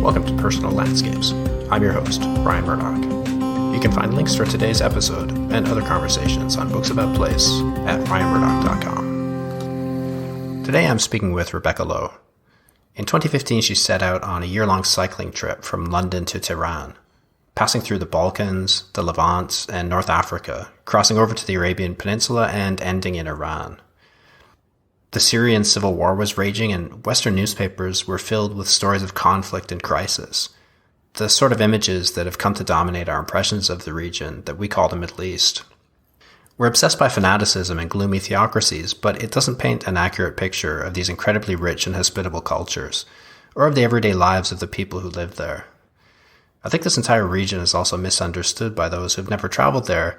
Welcome to Personal Landscapes. I'm your host, Brian Murdoch. You can find links for today's episode and other conversations on Books About Place at brianmurdoch.com. Today I'm speaking with Rebecca Lowe. In 2015, she set out on a year-long cycling trip from London to Tehran, passing through the Balkans, the Levant, and North Africa, crossing over to the Arabian Peninsula and ending in Iran. The Syrian civil war was raging, and Western newspapers were filled with stories of conflict and crisis, the sort of images that have come to dominate our impressions of the region that we call the Middle East. We're obsessed by fanaticism and gloomy theocracies, but it doesn't paint an accurate picture of these incredibly rich and hospitable cultures, or of the everyday lives of the people who live there. I think this entire region is also misunderstood by those who've never traveled there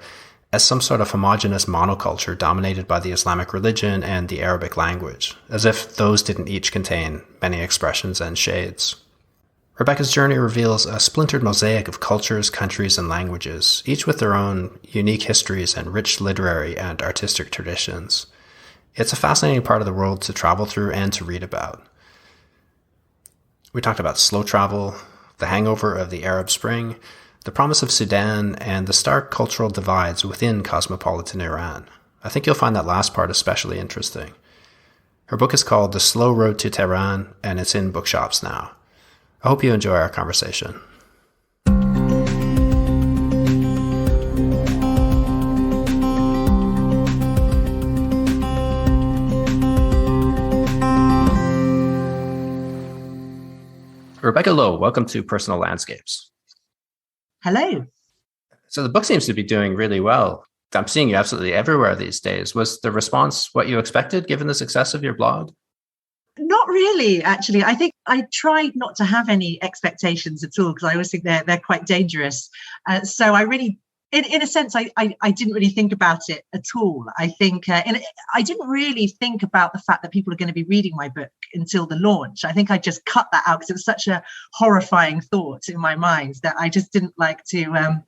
as some sort of homogeneous monoculture dominated by the Islamic religion and the Arabic language, as if those didn't each contain many expressions and shades. Rebecca's journey reveals a splintered mosaic of cultures, countries, and languages, each with their own unique histories and rich literary and artistic traditions. It's a fascinating part of the world to travel through and to read about. We talked about slow travel, the hangover of the Arab Spring, the promise of Sudan, and the stark cultural divides within cosmopolitan Iran. I think you'll find that last part especially interesting. Her book is called The Slow Road to Tehran, and it's in bookshops now. I hope you enjoy our conversation. Rebecca Lowe, welcome to Personal Landscapes. Hello. So the book seems to be doing really well. I'm seeing you absolutely everywhere these days. Was the response what you expected given the success of your blog? Not really, actually. I think I tried not to have any expectations at all because I always think they're quite dangerous. So I really, in a sense, I didn't really think about it at all. I think I didn't really think about the fact that people are going to be reading my book until the launch. I think I just cut that out because it was such a horrifying thought in my mind that I just didn't like to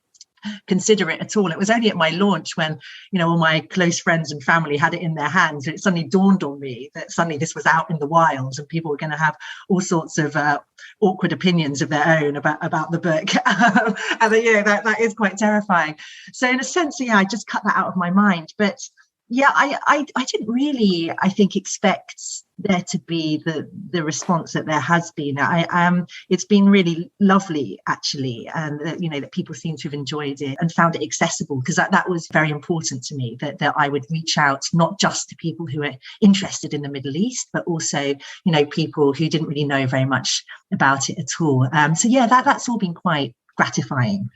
consider it at all. It was only at my launch when, all my close friends and family had it in their hands, and it suddenly dawned on me that suddenly this was out in the wild and people were going to have all sorts of awkward opinions of their own about the book. And that is quite terrifying. So in a sense, I just cut that out of my mind. But yeah, I didn't really, I think, expect there to be the response that there has been. It's been really lovely, actually, and that people seem to have enjoyed it and found it accessible, because that was very important to me, that I would reach out not just to people who are interested in the Middle East, but also people who didn't really know very much about it at all. So yeah, that's all been quite gratifying.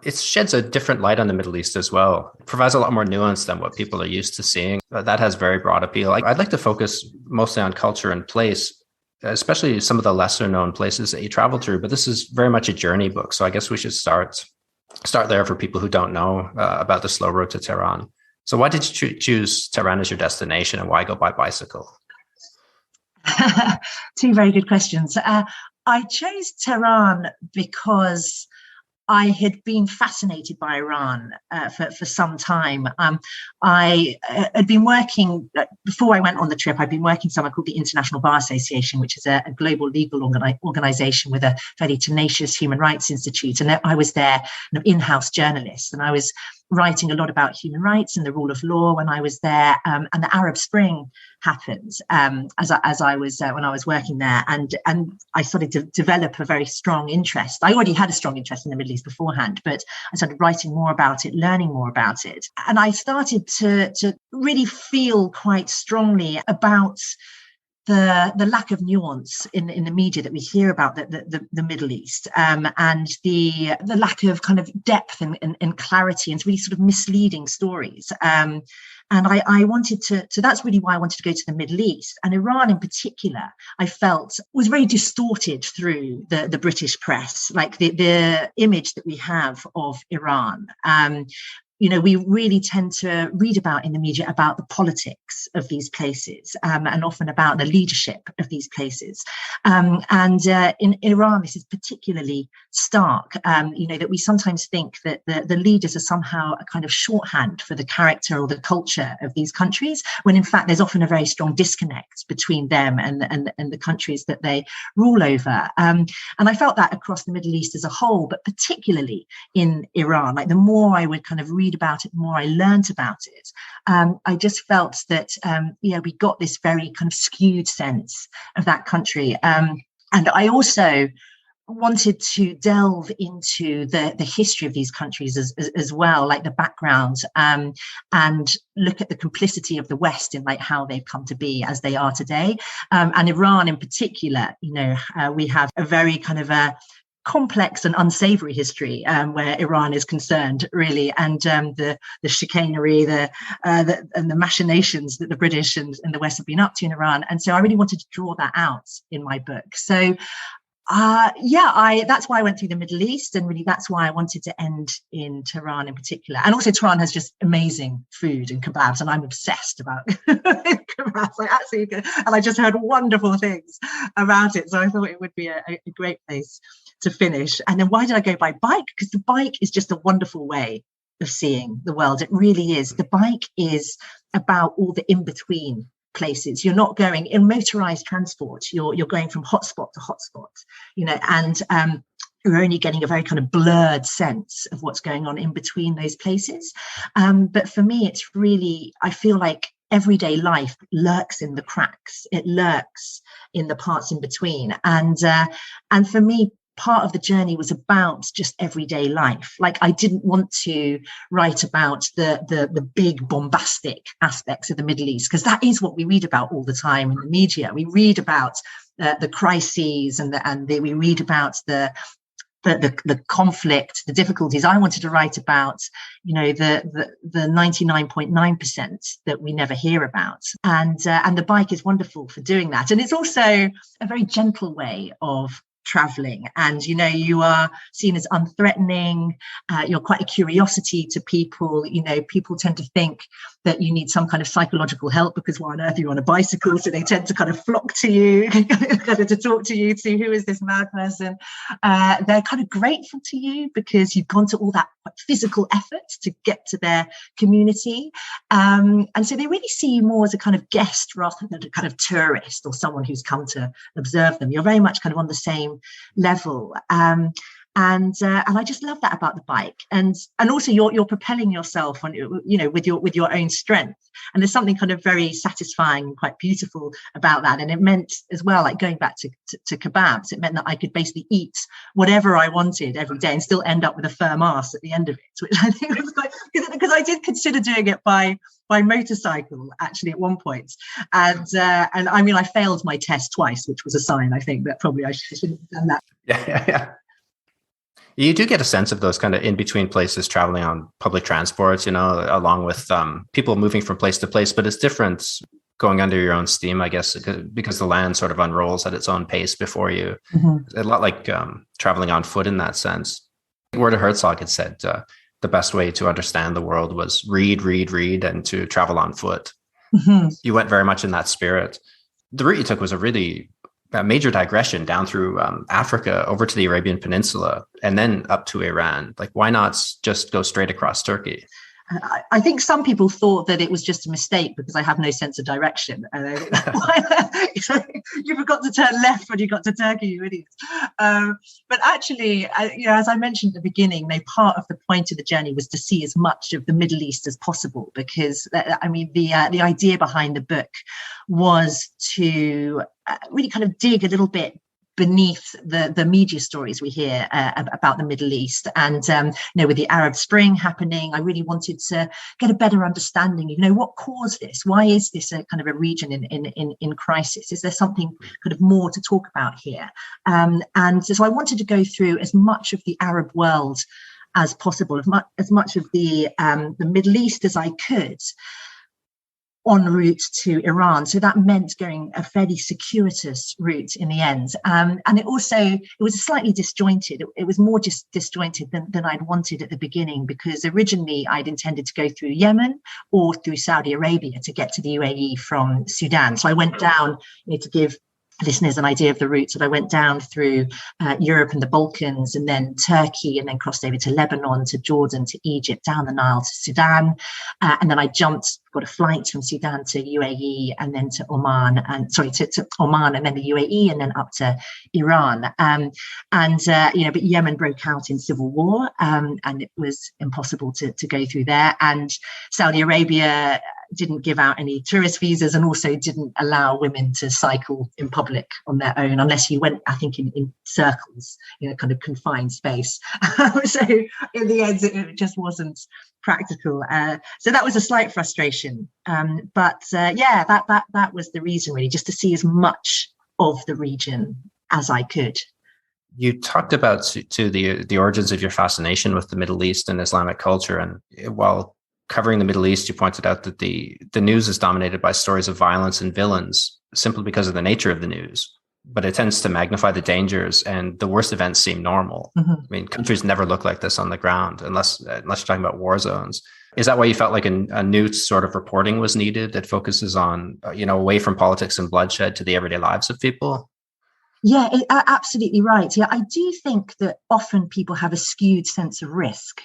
It sheds a different light on the Middle East as well. It provides a lot more nuance than what people are used to seeing. That has very broad appeal. I'd like to focus mostly on culture and place, especially some of the lesser known places that you travel through. But this is very much a journey book. So I guess we should start there for people who don't know about the slow road to Tehran. So why did you choose Tehran as your destination, and why go by bicycle? Two very good questions. I chose Tehran because I had been fascinated by Iran for some time. I had been working, before I went on the trip, I'd been working somewhere called the International Bar Association, which is a global legal organization with a very tenacious human rights institute. And I was their in-house journalist, and I was writing a lot about human rights and the rule of law when I was there. And the Arab Spring happened as I was when I was working there, and I started to develop a very strong interest. I already had a strong interest in the Middle East beforehand, but I started writing more about it, learning more about it, and I started to really feel quite strongly about the lack of nuance in the media that we hear about the Middle East, and the lack of kind of depth and clarity, and really sort of misleading stories. And I wanted to, so that's really why I wanted to go to the Middle East. And Iran in particular, I felt was very distorted through the British press, like the image that we have of Iran. we really tend to read about in the media about the politics of these places, and often about the leadership of these places. And in Iran, this is particularly stark, that we sometimes think that the leaders are somehow a kind of shorthand for the character or the culture of these countries, when in fact there's often a very strong disconnect between them and the countries that they rule over. And I felt that across the Middle East as a whole, but particularly in Iran. Like, the more I would kind of read about it, the more I learned about it. I just felt that we got this very kind of skewed sense of that country. And I also wanted to delve into the history of these countries as well, like the background, and look at the complicity of the West in like how they've come to be as they are today. And Iran in particular, we have a very kind of a complex and unsavory history where Iran is concerned, really, and the chicanery, and the machinations that the British and the West have been up to in Iran. And so I really wanted to draw that out in my book. So that's why I went through the Middle East, and really that's why I wanted to end in Tehran in particular. And also Tehran has just amazing food and kebabs, and I'm obsessed about kebabs. Like, absolutely good. And I just heard wonderful things about it, so I thought it would be a great place to finish. And then why did I go by bike? Because the bike is just a wonderful way of seeing the world. It really is. The bike is about all the in-between places. You're not going in motorized transport. You're going from hotspot to hotspot, and you're only getting a very kind of blurred sense of what's going on in between those places. But for me, it's really, I feel like everyday life lurks in the cracks. It lurks in the parts in between. And for me, part of the journey was about just everyday life. Like, I didn't want to write about the big bombastic aspects of the Middle East, because that is what we read about all the time in the media. We read about the crises and we read about the conflict, the difficulties. I wanted to write about, the 99.9% that we never hear about. And the bike is wonderful for doing that. And it's also a very gentle way of traveling, and you are seen as unthreatening. You're quite a curiosity to people. People tend to think that you need some kind of psychological help, because why on earth are you on a bicycle? So they tend to kind of flock to you, kind of to talk to you, to who is this mad person. They're kind of grateful to you because you've gone to all that physical effort to get to their community, and so they really see you more as a kind of guest rather than a kind of tourist or someone who's come to observe them. You're very much kind of on the same level, and I just love that about the bike, and also you're propelling yourself on, with your own strength, and there's something kind of very satisfying and quite beautiful about that. And it meant as well, like going back to kebabs, it meant that I could basically eat whatever I wanted every day and still end up with a firm ass at the end of it, which I think was quite, because I did consider doing it by motorcycle actually at one point, and I mean, I failed my test twice, which was a sign, I think, that probably I shouldn't have done that. Yeah. You do get a sense of those kind of in-between places, traveling on public transports, along with people moving from place to place. But it's different going under your own steam, I guess, because the land sort of unrolls at its own pace before you. Mm-hmm. A lot like traveling on foot in that sense. Werner Herzog had said the best way to understand the world was read, and to travel on foot. Mm-hmm. You went very much in that spirit. The route you took was a major digression down through Africa over to the Arabian Peninsula and then up to Iran. Like, why not just go straight across Turkey? I think some people thought that it was just a mistake because I have no sense of direction. You forgot to turn left when you got to Turkey, you idiots. But actually, as I mentioned at the beginning, part of the point of the journey was to see as much of the Middle East as possible, because the idea behind the book was to really kind of dig a little bit beneath the media stories we hear about the Middle East. And, with the Arab Spring happening, I really wanted to get a better understanding, what caused this? Why is this a kind of a region in crisis? Is there something kind of more to talk about here? And so I wanted to go through as much of the Arab world as possible, as much of the Middle East as I could. en route to Iran. So that meant going a fairly circuitous route in the end. And it was slightly disjointed. It was more just disjointed than I'd wanted at the beginning, because originally I'd intended to go through Yemen or through Saudi Arabia to get to the UAE from Sudan. So I went down, to give listeners an idea of the route, that I went down through Europe and the Balkans, and then Turkey, and then crossed over to Lebanon, to Jordan, to Egypt, down the Nile to Sudan, and then I got a flight from Sudan to UAE, and then to Oman, to Oman, and then the UAE, and then up to Iran. But Yemen broke out in civil war, and it was impossible to go through there. And Saudi Arabia didn't give out any tourist visas, and also didn't allow women to cycle in public on their own, unless you went, I think, in circles, kind of confined space. So in the end, it just wasn't practical. So that was a slight frustration. But that was the reason, really, just to see as much of the region as I could. You talked about to the origins of your fascination with the Middle East and Islamic culture, and while covering the Middle East, you pointed out that the news is dominated by stories of violence and villains simply because of the nature of the news. But it tends to magnify the dangers, and the worst events seem normal. Mm-hmm. I mean, countries never look like this on the ground unless you're talking about war zones. Is that why you felt like a new sort of reporting was needed that focuses on, away from politics and bloodshed to the everyday lives of people? Yeah, absolutely right. Yeah, I do think that often people have a skewed sense of risk.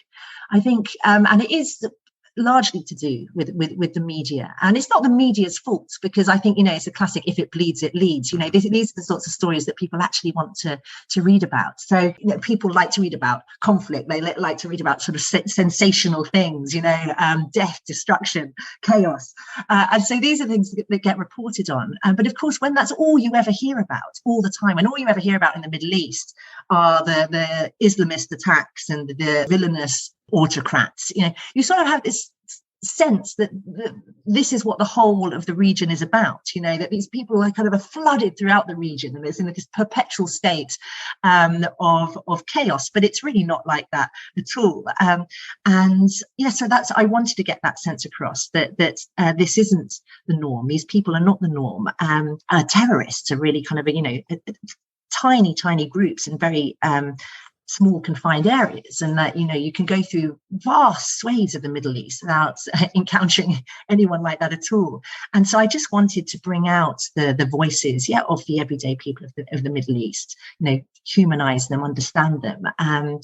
I think, and it is largely to do with the media, and it's not the media's fault, because I think it's a classic, if it bleeds it leads. These are the sorts of stories that people actually want to read about. So people like to read about conflict, they like to read about sort of sensational things, death, destruction, chaos, and so these are things that get reported on. But of course, when that's all you ever hear about all the time, and all you ever hear about in the Middle East are the Islamist attacks and the villainous autocrats, you sort of have this sense that this is what the whole of the region is about, that these people are kind of flooded throughout the region, and it's in this perpetual state of chaos. But it's really not like that at all. So I wanted to get that sense across, that this isn't the norm. These people are not the norm. Terrorists are really kind of tiny groups in very small confined areas, and that you can go through vast swathes of the Middle East without encountering anyone like that at all. And so I just wanted to bring out the voices of the everyday people of the Middle East, humanize them, understand them, and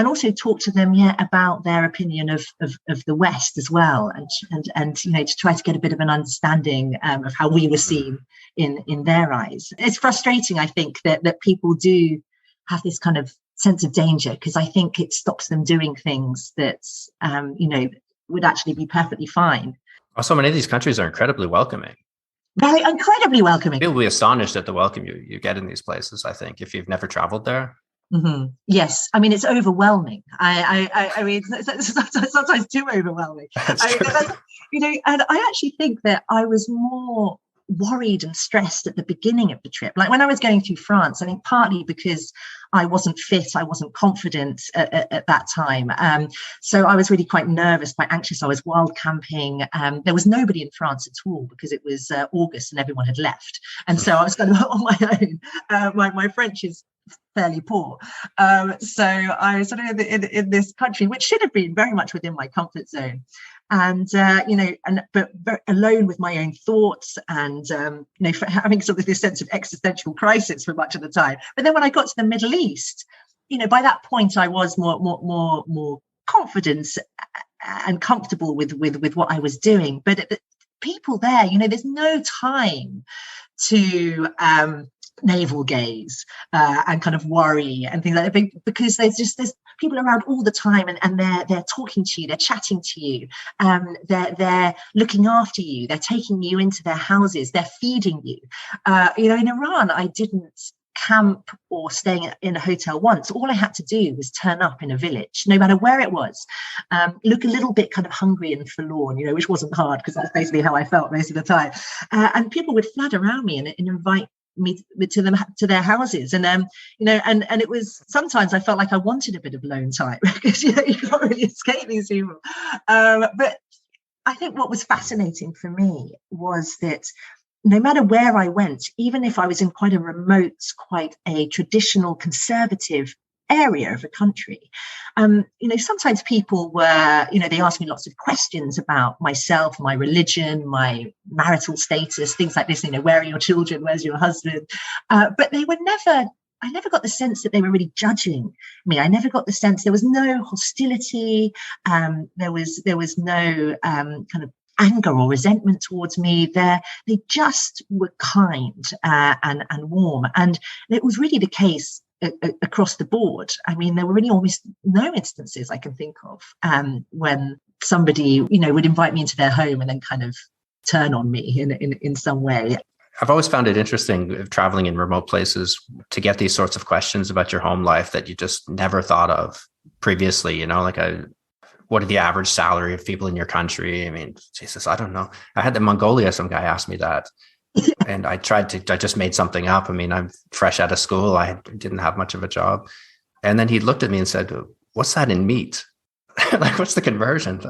also talk to them about their opinion of the West as well, and to try to get a bit of an understanding of how we were seen in their eyes. It's frustrating, I think, that people do have this kind of sense of danger, because I think it stops them doing things that, would actually be perfectly fine. Also, many of these countries are incredibly welcoming. Very incredibly welcoming. You'll be astonished at the welcome you get in these places, I think, if you've never traveled there. Mm-hmm. Yes, I mean, it's overwhelming. I mean, sometimes too overwhelming. And I actually think that I was more worried and stressed at the beginning of the trip. Like when I was going through France, I think partly because I wasn't fit, I wasn't confident at that time. So I was really quite nervous, quite anxious. I was wild camping. There was nobody in France at all, because it was August and everyone had left. And so I was kind of on my own. My French is fairly poor. So I was sort of in this country, which should have been very much within my comfort zone. And but alone with my own thoughts, and having sort of this sense of existential crisis for much of the time. But then when I got to the Middle East, by that point I was more confident and comfortable with what I was doing. But people there, there's no time to navel gaze and kind of worry and things like that, because there's people around all the time, and they're talking to you, they're chatting to you, they're looking after you, they're taking you into their houses, they're feeding you. In Iran, I didn't camp or staying in a hotel once. All I had to do was turn up in a village, no matter where it was, look a little bit kind of hungry and forlorn, which wasn't hard, because that's basically how I felt most of the time. And people would flood around me and invite me to their houses, and and it was, sometimes I felt like I wanted a bit of alone time, because you can't really escape these people, but I think what was fascinating for me was that no matter where I went, even if I was in quite a remote, quite a traditional conservative area of a country, sometimes people were, they asked me lots of questions about myself, my religion, my marital status, things like this, where are your children, where's your husband? But I never got the sense that they were really judging me. I never got the sense, there was no hostility. There was no kind of anger or resentment towards me. They just were kind and warm. And it was really the case across the board. I mean, there were really almost no instances I can think of when somebody, would invite me into their home and then kind of turn on me in some way. I've always found it interesting traveling in remote places to get these sorts of questions about your home life that you just never thought of previously, what are the average salary of people in your country? I mean, Jesus, I don't know. I had in Mongolia, some guy asked me that. And I just made something up. I mean, I'm fresh out of school. I didn't have much of a job. And then he looked at me and said, what's that in meat? Like, what's the conversion?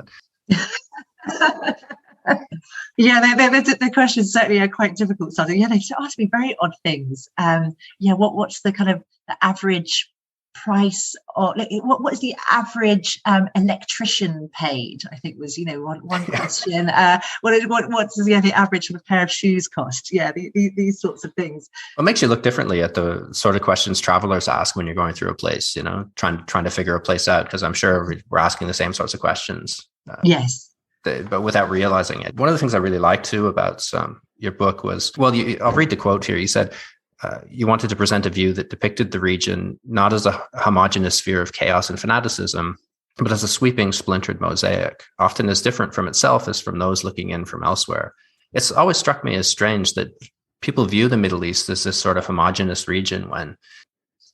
Yeah, the questions certainly are quite difficult. So yeah, they ask me very odd things. What's the kind of the average price, or what is the average electrician paid? I think was one question. What's the average of a pair of shoes cost? Yeah, these sorts of things. It makes you look differently at the sort of questions travelers ask when you're going through a place. Trying to figure a place out, because I'm sure we're asking the same sorts of questions. Yes. But without realizing it. One of the things I really liked too about your book was, I'll read the quote here. You said, you wanted to present a view that depicted the region not as a homogeneous sphere of chaos and fanaticism, but as a sweeping, splintered mosaic, often as different from itself as from those looking in from elsewhere. It's always struck me as strange that people view the Middle East as this sort of homogeneous region when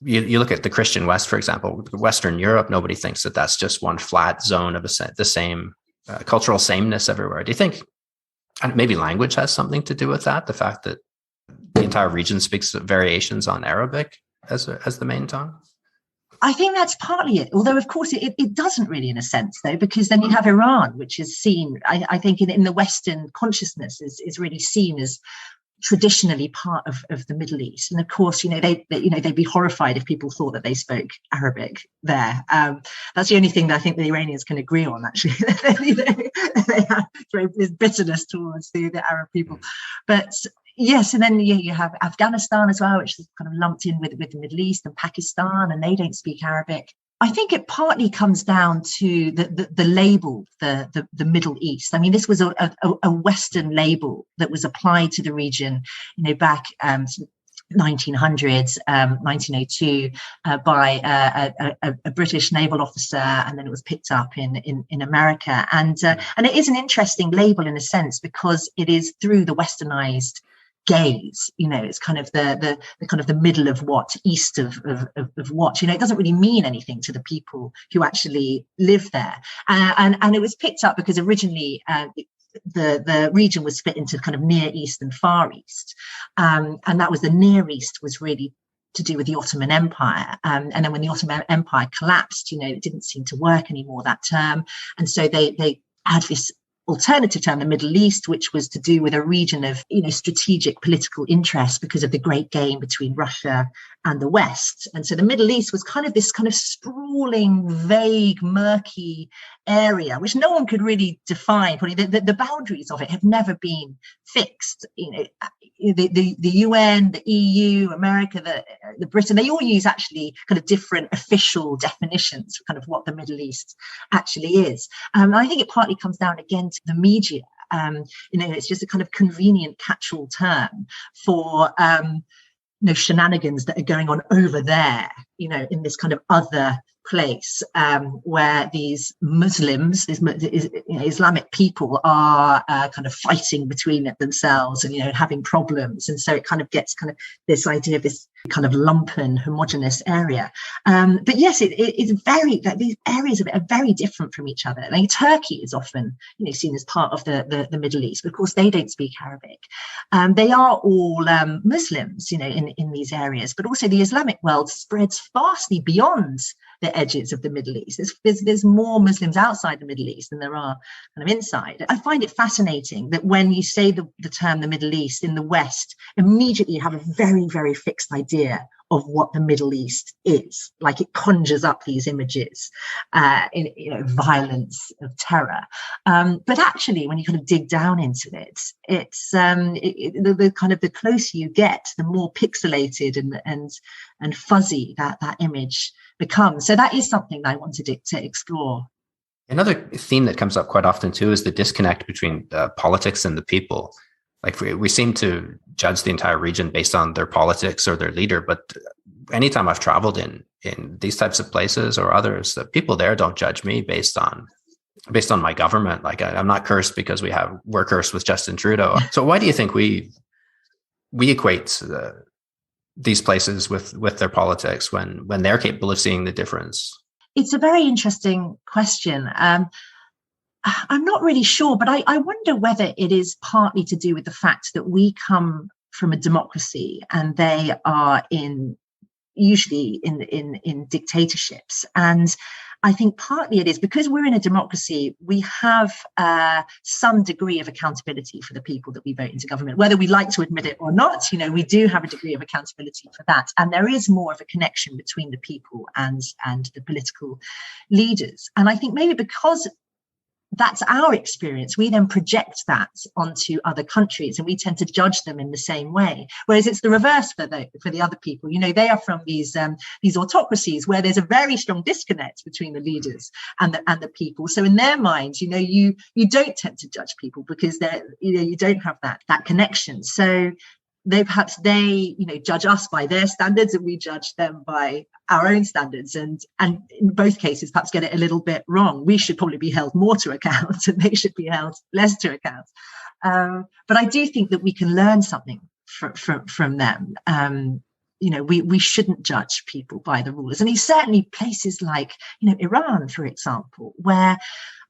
you look at the Christian West, for example, Western Europe, nobody thinks that that's just one flat zone of the same cultural sameness everywhere. Do you think maybe language has something to do with that? The fact that the entire region speaks variations on Arabic as the main tongue? I think that's partly it. Although, of course, it doesn't really, in a sense, though, because then you have Iran, which is seen, I think, in the Western consciousness is really seen as traditionally part of the Middle East. And of course, they'd be horrified if people thought that they spoke Arabic there. That's the only thing that I think the Iranians can agree on, actually. They have this bitterness towards the Arab people. But yes, and then you have Afghanistan as well, which is kind of lumped in with the Middle East, and Pakistan, and they don't speak Arabic. I think it partly comes down to the label, the Middle East. I mean, this was a Western label that was applied to the region, back 1900s, 1902, by a British naval officer, and then it was picked up in America. And it is an interesting label in a sense, because it is through the Westernized gaze. It's kind of the kind of the middle of what, east of what. It doesn't really mean anything to the people who actually live there. And it was picked up because originally the region was split into kind of Near East and Far East, and that was the Near East was really to do with the Ottoman Empire, and then when the Ottoman Empire collapsed, it didn't seem to work anymore, that term, and so they had this alternative term, the Middle East, which was to do with a region of strategic political interest because of the great game between Russia and the West. And so the Middle East was kind of this kind of sprawling, vague, murky area, which no one could really define. Probably the boundaries of it have never been fixed. The UN, the EU, America, the Britain, they all use actually kind of different official definitions for kind of what the Middle East actually is. I think it partly comes down again to the media. It's just a kind of convenient catch-all term for shenanigans that are going on over there, in this kind of other place, where these Muslims, Islamic people are kind of fighting between themselves and having problems, and so it kind of gets kind of this idea of this kind of lumpen, homogenous area. But yes, it's very, these areas of it are very different from each other. Like Turkey is often seen as part of the Middle East, but of course they don't speak Arabic. They are all Muslims, in these areas, but also the Islamic world spreads vastly beyond the edges of the Middle East. There's more Muslims outside the Middle East than there are kind of inside. I find it fascinating that when you say the term the Middle East in the West, immediately you have a very, very fixed idea of what the Middle East is. Like it conjures up these images, violence, of terror. But actually, when you kind of dig down into it, it's the kind of the closer you get, the more pixelated and fuzzy that image becomes. So that is something that I wanted to explore. Another theme that comes up quite often too is the disconnect between politics and the people. Like we seem to judge the entire region based on their politics or their leader, but anytime I've traveled in these types of places or others, the people there don't judge me based on my government. Like I'm not cursed because we're cursed with Justin Trudeau. So why do you think we equate these places with their politics when they're capable of seeing the difference? It's a very interesting question. I'm not really sure, but I wonder whether it is partly to do with the fact that we come from a democracy and they are usually in dictatorships. And I think partly it is because we're in a democracy, we have some degree of accountability for the people that we vote into government, whether we like to admit it or not. We do have a degree of accountability for that. And there is more of a connection between the people and the political leaders. And I think maybe because that's our experience, we then project that onto other countries and we tend to judge them in the same way. Whereas it's the reverse for the other people. They are from these autocracies where there's a very strong disconnect between the leaders and the people. So in their minds, you don't tend to judge people because you don't have that connection. So they judge us by their standards and we judge them by our own standards, and in both cases perhaps get it a little bit wrong. We should probably be held more to account and they should be held less to account. But I do think that we can learn something from them. We shouldn't judge people by the rulers. And certainly places like Iran, for example, where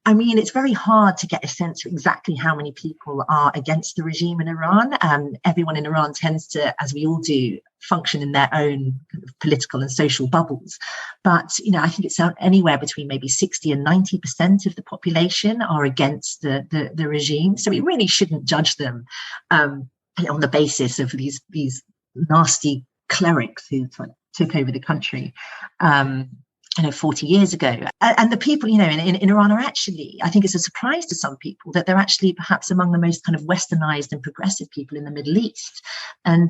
it's very hard to get a sense of exactly how many people are against the regime in Iran. Everyone in Iran tends to, as we all do, function in their own kind of political and social bubbles. But, I think it's anywhere between maybe 60 and 90% of the population are against the regime. So we really shouldn't judge them on the basis of these nasty clerics who took over the country. 40 years ago. And the people, in Iran are actually, I think it's a surprise to some people that they're actually perhaps among the most kind of westernized and progressive people in the Middle East. And,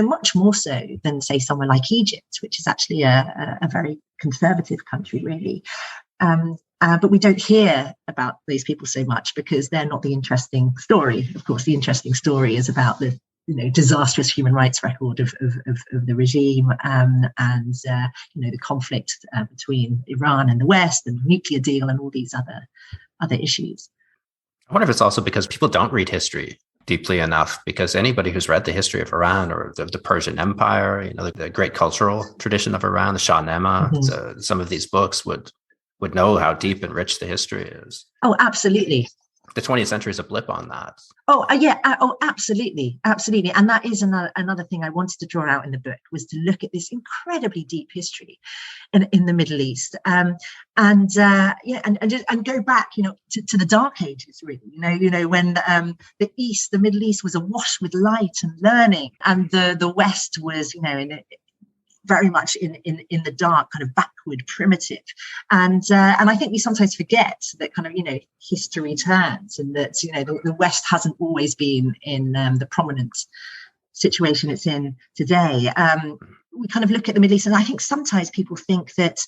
much more so than, say, somewhere like Egypt, which is actually a very conservative country, really. But we don't hear about these people so much because they're not the interesting story. Of course, the interesting story is about the disastrous human rights record of the regime and the conflict between Iran and the West and the nuclear deal and all these other issues. I wonder if it's also because people don't read history deeply enough, because anybody who's read the history of Iran or the Persian Empire, the great cultural tradition of Iran, the Shahnameh, some of these books would know how deep and rich the history is. Oh, absolutely. The 20th century is a blip on that. Oh, yeah. Oh, absolutely. Absolutely. And that is another thing I wanted to draw out in the book, was to look at this incredibly deep history in the Middle East. And go back, to the Dark Ages, really, when the Middle East was awash with light and learning, and the West was, very much in the dark, kind of backward, primitive, and I think we sometimes forget that kind of history turns, and that the West hasn't always been in the prominent situation it's in today. We kind of look at the Middle East, and I think sometimes people think that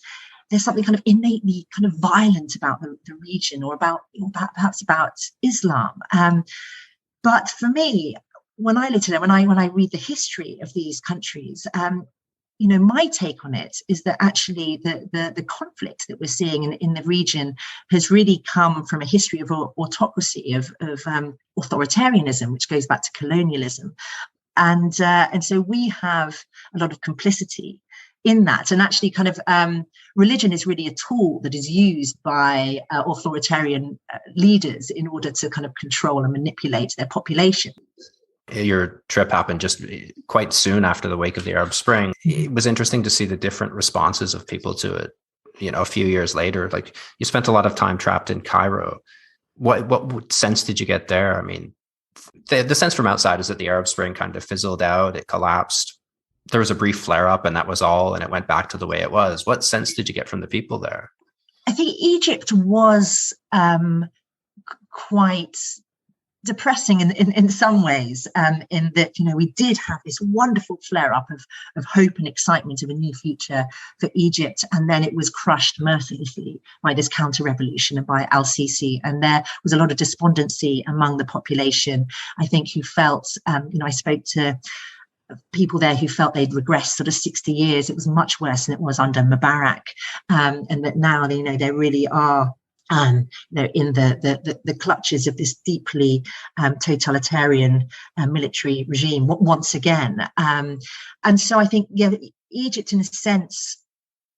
there's something kind of innately kind of violent about the region, or perhaps about Islam. But for me, when I look at it, when I read the history of these countries, my take on it is that actually the conflict that we're seeing in the region has really come from a history of autocracy, of authoritarianism, which goes back to colonialism. And so we have a lot of complicity in that. And actually kind of religion is really a tool that is used by authoritarian leaders in order to kind of control and manipulate their population. Your trip happened just quite soon after the wake of the Arab Spring. It was interesting to see the different responses of people to it. a few years later. Like, you spent a lot of time trapped in Cairo. What sense did you get there? I mean, the sense from outside is that the Arab Spring kind of fizzled out, it collapsed. There was a brief flare up, and that was all, and it went back to the way it was. What sense did you get from the people there? I think Egypt was quite depressing in some ways, in that, we did have this wonderful flare up of hope and excitement of a new future for Egypt, and then it was crushed mercilessly by this counter revolution and by al-Sisi, and there was a lot of despondency among the population, I think, who felt, I spoke to people there who felt they'd regressed sort of 60 years. It was much worse than it was under Mubarak, and that now they really are in the clutches of this deeply totalitarian military regime once again. And so I think, Egypt, in a sense,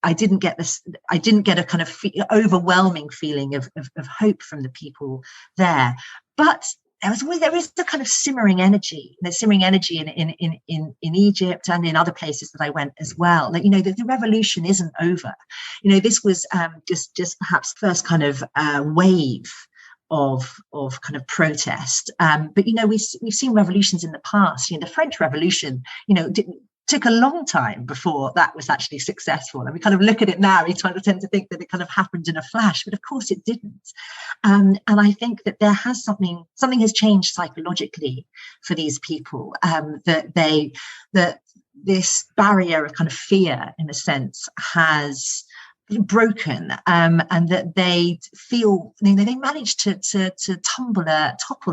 I didn't get a kind of overwhelming feeling of hope from the people there, but there is the kind of simmering energy in Egypt and in other places that I went as well. That the revolution isn't over. This was just perhaps first kind of wave of kind of protest. But we've seen revolutions in the past. The French Revolution, took a long time before that was actually successful. And we kind of look at it now, we tend to think that it kind of happened in a flash, but of course it didn't. And I think that there has something has changed psychologically for these people, that this barrier of kind of fear, in a sense, has broken, and that they feel they managed to topple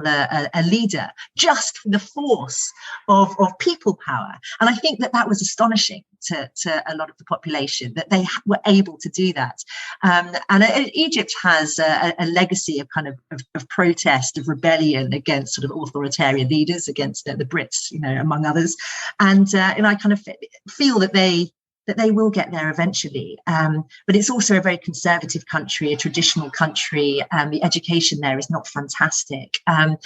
a leader just from the force of people power. And I think that was astonishing to a lot of the population, that they were able to do that. And Egypt has a legacy of kind of protest, of rebellion against sort of authoritarian leaders, against the Brits, among others. And I kind of feel that they will get there eventually. But it's also a very conservative country, a traditional country. The education there is not fantastic. And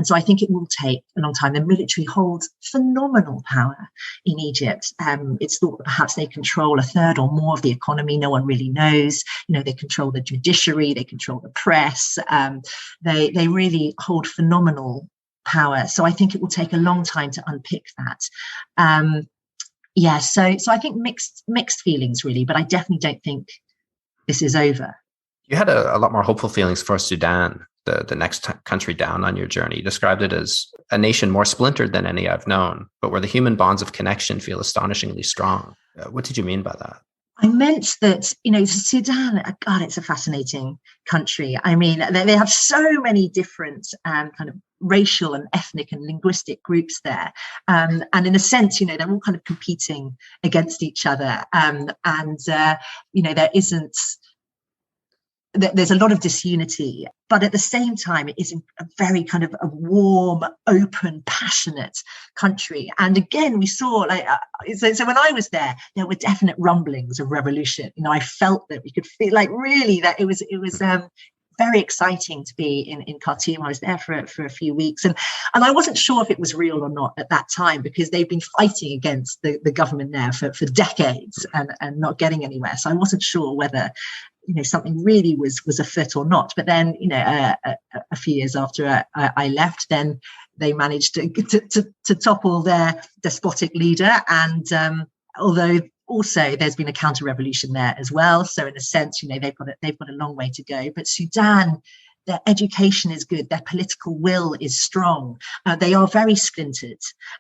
so I think it will take a long time. The military holds phenomenal power in Egypt. It's thought that perhaps they control a third or more of the economy. No one really knows. They control the judiciary, they control the press. They really hold phenomenal power. So I think it will take a long time to unpick that. So I think mixed feelings, really, but I definitely don't think this is over. You had a lot more hopeful feelings for Sudan, the next country down on your journey. You described it as a nation more splintered than any I've known, but where the human bonds of connection feel astonishingly strong. What did you mean by that? I meant that, Sudan, God, it's a fascinating country. I mean, they have so many different kind of racial and ethnic and linguistic groups there. And in a sense, they're all kind of competing against each other. There's a lot of disunity, but at the same time, it is a very kind of a warm, open, passionate country. And again, we saw so when I was there were definite rumblings of revolution. I felt that we could feel really that it was very exciting to be in Khartoum. I was there for a few weeks, and I wasn't sure if it was real or not at that time, because they've been fighting against the government there for decades and not getting anywhere. So I wasn't sure whether something really was afoot or not. But then a few years after I left, then they managed to topple their despotic leader, and although also there's been a counter revolution there as well. So in a sense, they've got a long way to go. But Sudan, their education is good, their political will is strong. They are very splintered.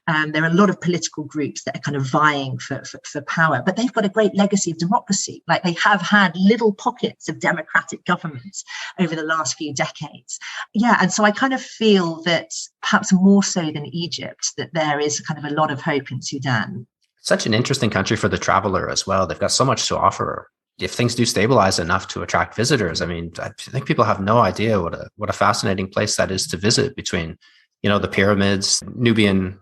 There are a lot of political groups that are kind of vying for power, but they've got a great legacy of democracy. They have had little pockets of democratic governments over the last few decades. And so I kind of feel that perhaps more so than Egypt, that there is kind of a lot of hope in Sudan. Such an interesting country for the traveler as well. They've got so much to offer. If things do stabilize enough to attract visitors, I mean, I think people have no idea what a fascinating place that is to visit, between, the pyramids, Nubian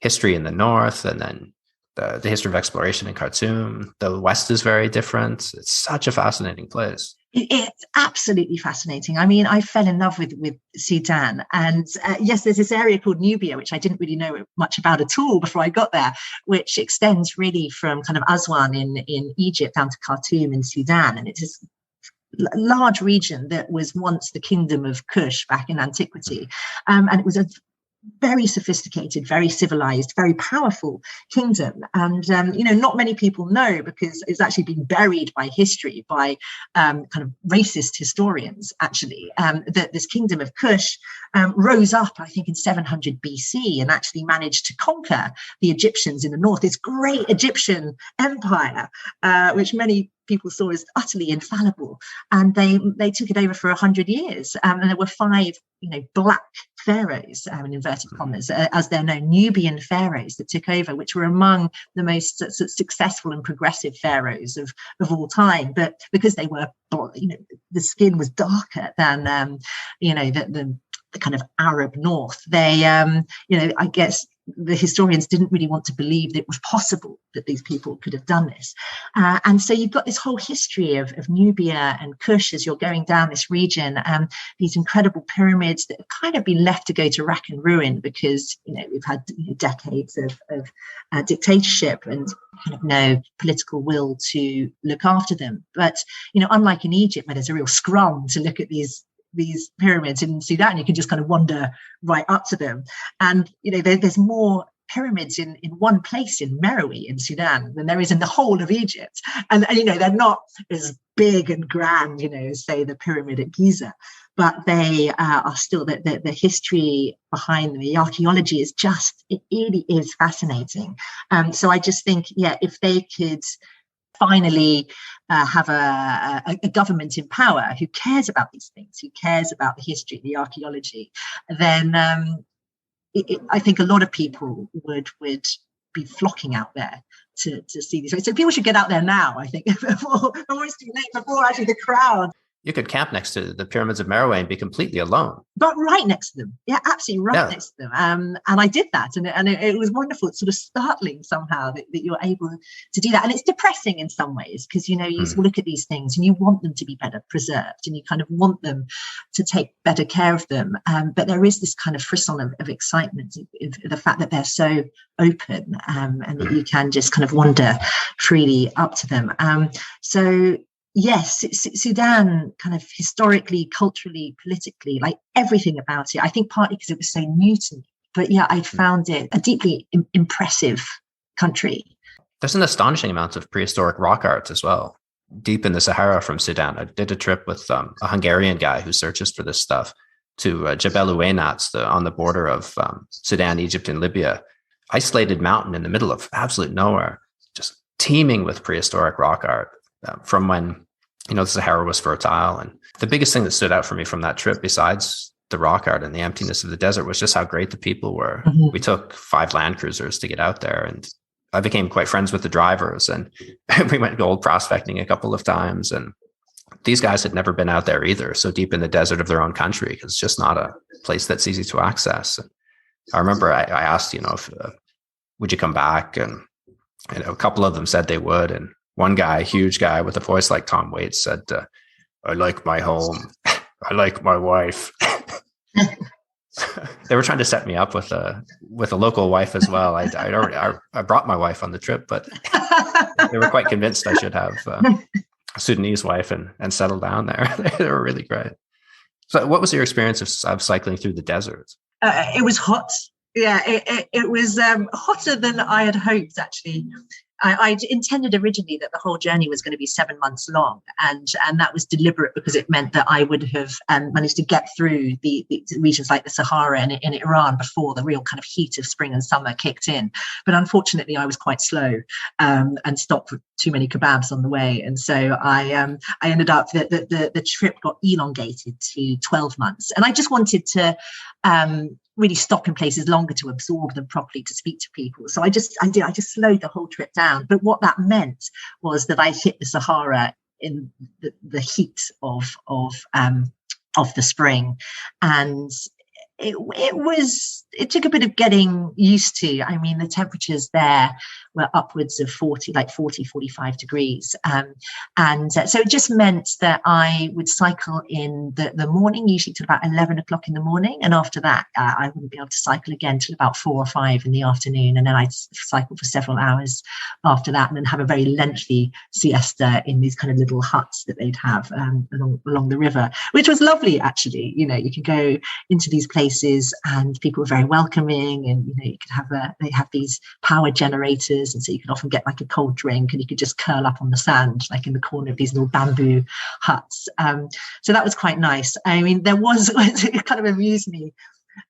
history in the north, and then the history of exploration in Khartoum. The West is very different. It's such a fascinating place. It's absolutely fascinating. I mean, I fell in love with Sudan, and yes, there's this area called Nubia, which I didn't really know much about at all before I got there, which extends really from kind of Aswan in Egypt down to Khartoum in Sudan, and it's this large region that was once the kingdom of Kush back in antiquity, and it was a very sophisticated, very civilized, very powerful kingdom. And, not many people know, because it's actually been buried by history, by kind of racist historians, actually, that this kingdom of Kush rose up, I think, in 700 BC and actually managed to conquer the Egyptians in the north, this great Egyptian empire, which many people saw as utterly infallible, and they took it over for 100 years, and there were 5 black pharaohs, in inverted commas, as they're known, Nubian pharaohs that took over, which were among the most successful and progressive pharaohs of all time. But because they were, the skin was darker than the kind of Arab north, they I guess the historians didn't really want to believe that it was possible that these people could have done this. And so you've got this whole history of Nubia and Kush as you're going down this region, these incredible pyramids that have kind of been left to go to rack and ruin because, we've had decades of dictatorship and kind of no political will to look after them. But, unlike in Egypt, where there's a real scrum to look at these pyramids, in Sudan, you can just kind of wander right up to them. And, there's more pyramids in one place in Meroe in Sudan than there is in the whole of Egypt. And they're not as big and grand, as say the pyramid at Giza, but they are still, the history behind them, the archaeology is it really is fascinating. So I just think, if they could finally have a government in power who cares about these things, who cares about the history, the archaeology, then I think a lot of people would be flocking out there to see these. So people should get out there now, I think, before it's too late, before actually the crowd. You could camp next to the pyramids of Meroe and be completely alone. But right next to them. Yeah, absolutely next to them. And I did that. And it was wonderful. It's sort of startling somehow that you're able to do that. And it's depressing in some ways because, you look at these things and you want them to be better preserved and you kind of want them to take better care of them. But there is this kind of frisson of excitement, of the fact that they're so open and that you can just kind of wander freely up to them. Yes, Sudan, kind of historically, culturally, politically, like everything about it. I think partly because it was so new to me, but I found it a deeply impressive country. There's an astonishing amount of prehistoric rock art as well, deep in the Sahara from Sudan. I did a trip with a Hungarian guy who searches for this stuff to Jebel Ouenat, on the border of Sudan, Egypt, and Libya. Isolated mountain in the middle of absolute nowhere, just teeming with prehistoric rock art. From when, the Sahara was fertile. And the biggest thing that stood out for me from that trip, besides the rock art and the emptiness of the desert, was just how great the people were. Mm-hmm. We took 5 Land Cruisers to get out there, and I became quite friends with the drivers, and we went gold prospecting a couple of times. And these guys had never been out there either, so deep in the desert of their own country, because it's just not a place that's easy to access. And I remember I asked, if would you come back? And a couple of them said they would. And one guy, huge guy with a voice like Tom Waits, said, I like my home. I like my wife. They were trying to set me up with a local wife as well. I brought my wife on the trip, but they were quite convinced I should have a Sudanese wife and settle down there. They were really great. So what was your experience of cycling through the desert? It was hot. Yeah, it was hotter than I had hoped, actually. I intended originally that the whole journey was going to be 7 months long, and that was deliberate because it meant that I would have managed to get through the regions like the Sahara and in Iran before the real kind of heat of spring and summer kicked in. But unfortunately, I was quite slow and stopped for too many kebabs on the way, and so I ended up the trip got elongated to 12 months, and I just wanted to really stop in places longer to absorb them properly, to speak to people. So I just slowed the whole trip down. But what that meant was that I hit the Sahara in the heat of the spring, and it took a bit of getting used to. I mean, the temperatures there were upwards of 45 degrees. So it just meant that I would cycle in the morning, usually till about 11 o'clock in the morning. And after that, I wouldn't be able to cycle again till about 4 or 5 in the afternoon. And then I'd cycle for several hours after that, and then have a very lengthy siesta in these kind of little huts that they'd have along the river, which was lovely, actually. You know, you could go into these places and people were very welcoming, and you know, you could have they have these power generators, and so you could often get like a cold drink, and you could just curl up on the sand like in the corner of these little bamboo huts. So that was quite nice. I mean, it kind of amused me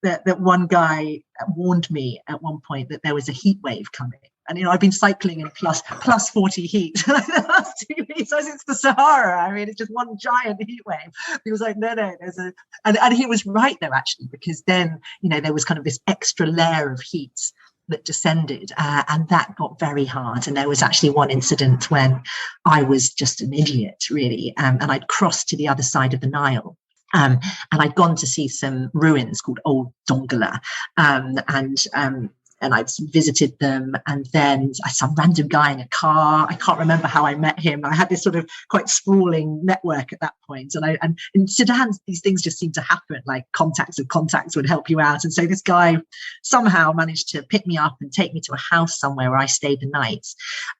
that one guy warned me at one point that there was a heat wave coming. And, you know, I've been cycling in plus 40 heat the last 2 weeks. So it's the Sahara. I mean, it's just one giant heat wave. He was like, no, there's and he was right, though, actually, because then, you know, there was kind of this extra layer of heat that descended, and that got very hard. And there was actually one incident when I was just an idiot, really, and I'd crossed to the other side of the Nile. And I'd gone to see some ruins called Old Dongola, and I'd visited them, and then some random guy in a car. I can't remember how I met him. I had this sort of quite sprawling network at that point. And in Sudan, these things just seemed to happen, like contacts of contacts would help you out. And so this guy somehow managed to pick me up and take me to a house somewhere where I stayed the night.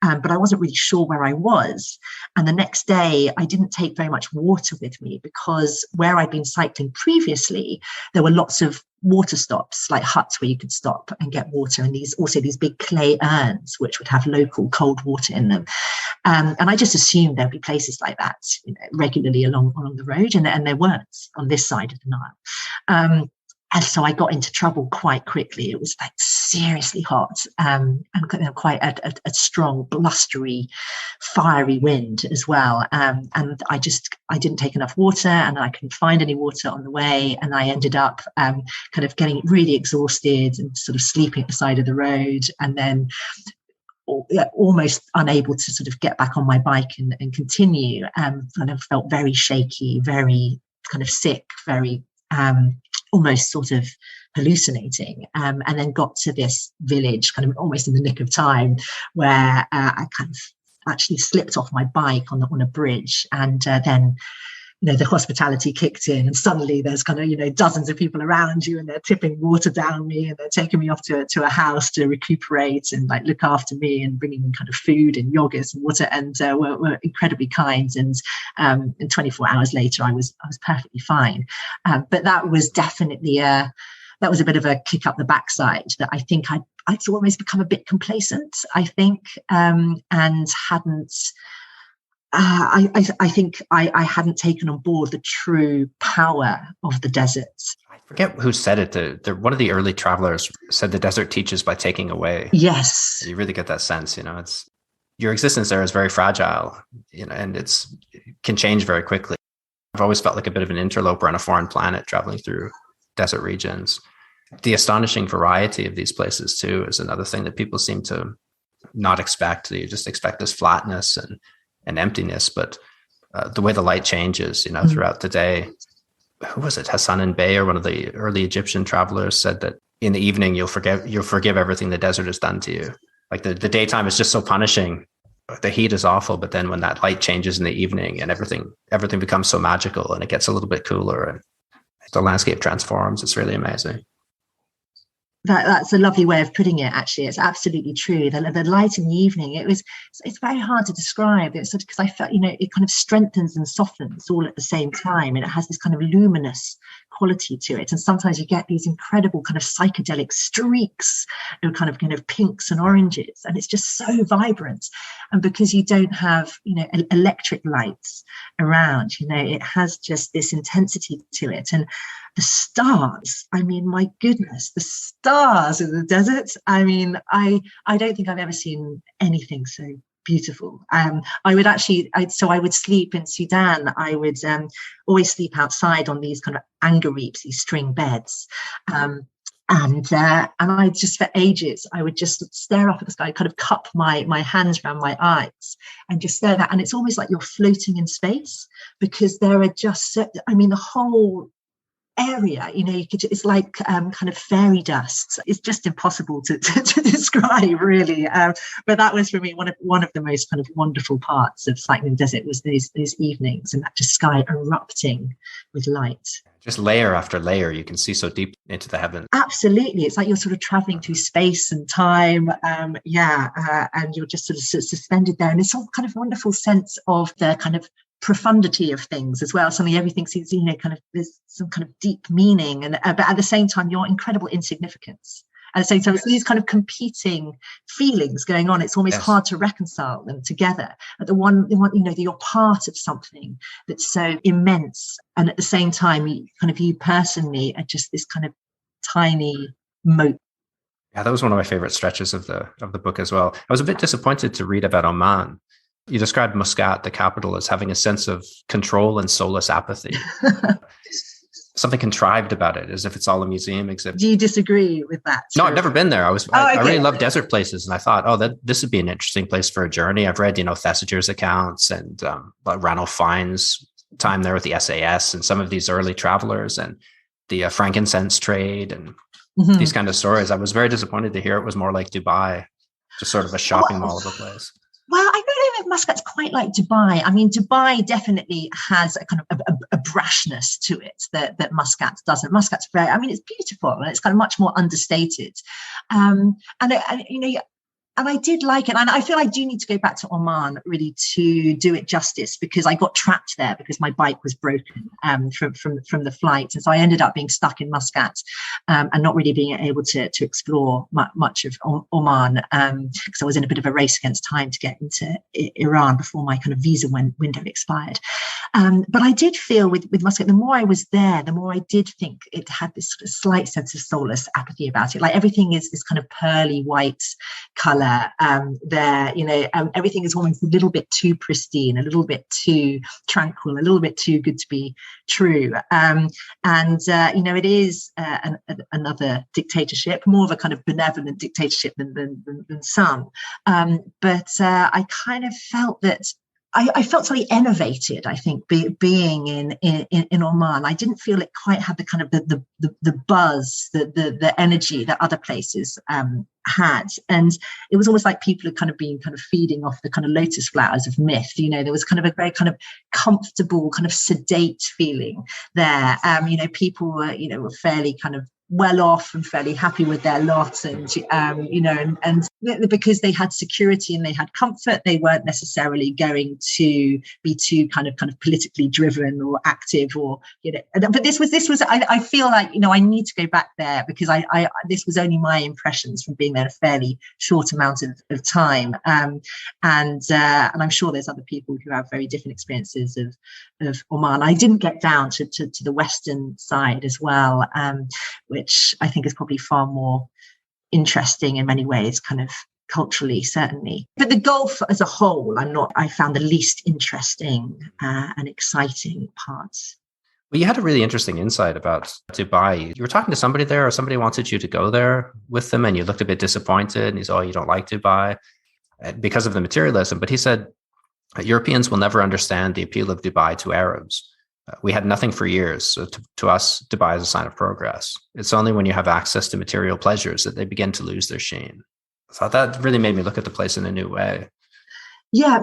But I wasn't really sure where I was. And the next day, I didn't take very much water with me, because where I'd been cycling previously, there were lots of water stops, like huts where you could stop and get water, and these big clay urns which would have local cold water in them. And I just assumed there'd be places like that, you know, regularly along the road, and there weren't on this side of the Nile. And so I got into trouble quite quickly. It was like seriously hot, and quite a strong, blustery, fiery wind as well. And I didn't take enough water, and I couldn't find any water on the way. And I ended up kind of getting really exhausted and sort of sleeping at the side of the road, and then almost unable to sort of get back on my bike and continue. Kind of felt very shaky, very kind of sick, very almost sort of hallucinating, and then got to this village kind of almost in the nick of time, where I kind of actually slipped off my bike on a bridge, and then, you know, the hospitality kicked in, and suddenly there's kind of, you know, dozens of people around you, and they're tipping water down me, and they're taking me off to a house to recuperate and like look after me, and bringing in kind of food and yogurt and water, and were incredibly kind. And 24 hours later, I was perfectly fine. But that was definitely a bit of a kick up the backside, that I think I'd almost become a bit complacent, I think, and hadn't. I think I hadn't taken on board the true power of the desert. I forget who said it. One of the early travelers said the desert teaches by taking away. Yes. You really get that sense, you know, it's your existence there is very fragile, you know, and it can change very quickly. I've always felt like a bit of an interloper on a foreign planet traveling through desert regions. The astonishing variety of these places too is another thing that people seem to not expect. You just expect this flatness and emptiness, but the way the light changes, you know, throughout the day. Who was it? Hassan Bey, or one of the early Egyptian travelers, said that in the evening you'll forgive everything the desert has done to you. Like the daytime is just so punishing. The heat is awful, but then when that light changes in the evening, and everything becomes so magical, and it gets a little bit cooler, and the landscape transforms. It's really amazing. That's a lovely way of putting it, actually. It's absolutely true. The light in the evening, it's very hard to describe. It's sort of, because I felt, you know, it kind of strengthens and softens all at the same time, and it has this kind of luminous quality to it. And sometimes you get these incredible kind of psychedelic streaks of kind of pinks and oranges, and it's just so vibrant. And because you don't have, you know, electric lights around, you know, it has just this intensity to it. And the stars, I mean, my goodness, the stars in the desert. I mean, I don't think I've ever seen anything so beautiful. I would sleep in Sudan. I would always sleep outside on these kind of angareeps, these string beds. And I just, for ages, I would just stare up at the sky, kind of cup my hands around my eyes and just stare at that. And it's almost like you're floating in space, because there are just, I mean, the whole area, it's like kind of fairy dust. It's just impossible to describe, really. But that was for me one of the most kind of wonderful parts of cycling the desert, was those evenings and that just sky erupting with light. Just layer after layer, you can see so deep into the heavens. Absolutely. It's like you're sort of traveling through space and time. And you're just sort of suspended there. And it's all kind of wonderful sense of the kind of profundity of things as well. Suddenly everything seems, kind of, there's some kind of deep meaning, and but at the same time, your incredible insignificance. At the same time, it's these kind of competing feelings going on. It's almost hard to reconcile them together. At the one, you're part of something that's so immense, and at the same time, you personally are just this kind of tiny mote. Yeah, that was one of my favorite stretches of the book as well. I was a bit disappointed to read about Oman. You described Muscat, the capital, as having a sense of control and soulless apathy. Something contrived about it, as if it's all a museum exhibit. Do you disagree with that? No, I've never been there. I really love desert places, and I thought, this would be an interesting place for a journey. I've read, Thesiger's accounts and Ranulph Fiennes' time there with the SAS and some of these early travelers and the frankincense trade and these kind of stories. I was very disappointed to hear it was more like Dubai, just sort of a shopping mall of a place. Well, I don't know if Muscat's quite like Dubai. I mean, Dubai definitely has a kind of a brashness to it that Muscat doesn't. Muscat's it's beautiful and it's kind of much more understated. And I did like it. And I feel I do need to go back to Oman really to do it justice, because I got trapped there because my bike was broken from the flight. And so I ended up being stuck in Muscat and not really being able to explore much of Oman, because I was in a bit of a race against time to get into Iran before my kind of visa window expired. But I did feel with Muscat, the more I was there, the more I did think it had this sort of slight sense of soulless apathy about it. Like everything is this kind of pearly white colour. Everything is almost a little bit too pristine, a little bit too tranquil, a little bit too good to be true. It is another dictatorship, more of a kind of benevolent dictatorship than some. But I kind of felt that I felt slightly enervated, I think, being in Oman. I didn't feel it quite had the kind of the buzz, the energy that other places had. And it was almost like people had kind of been kind of feeding off the kind of lotus flowers of myth. There was kind of a very kind of comfortable, kind of sedate feeling there. People were fairly kind of well off and fairly happy with their lot, and because they had security and they had comfort, they weren't necessarily going to be too kind of politically driven or active, or but this was I feel like I need to go back there, because I this was only my impressions from being there a fairly short amount of time, and I'm sure there's other people who have very different experiences of Oman. I didn't get down to the western side as well, which I think is probably far more interesting in many ways, kind of culturally, certainly. But the Gulf as a whole, I found the least interesting and exciting parts. Well, you had a really interesting insight about Dubai. You were talking to somebody there, or somebody wanted you to go there with them, and you looked a bit disappointed, and he said, you don't like Dubai because of the materialism. But he said, Europeans will never understand the appeal of Dubai to Arabs. We had nothing for years. So to us, Dubai is a sign of progress. It's only when you have access to material pleasures that they begin to lose their sheen. So that really made me look at the place in a new way. Yeah,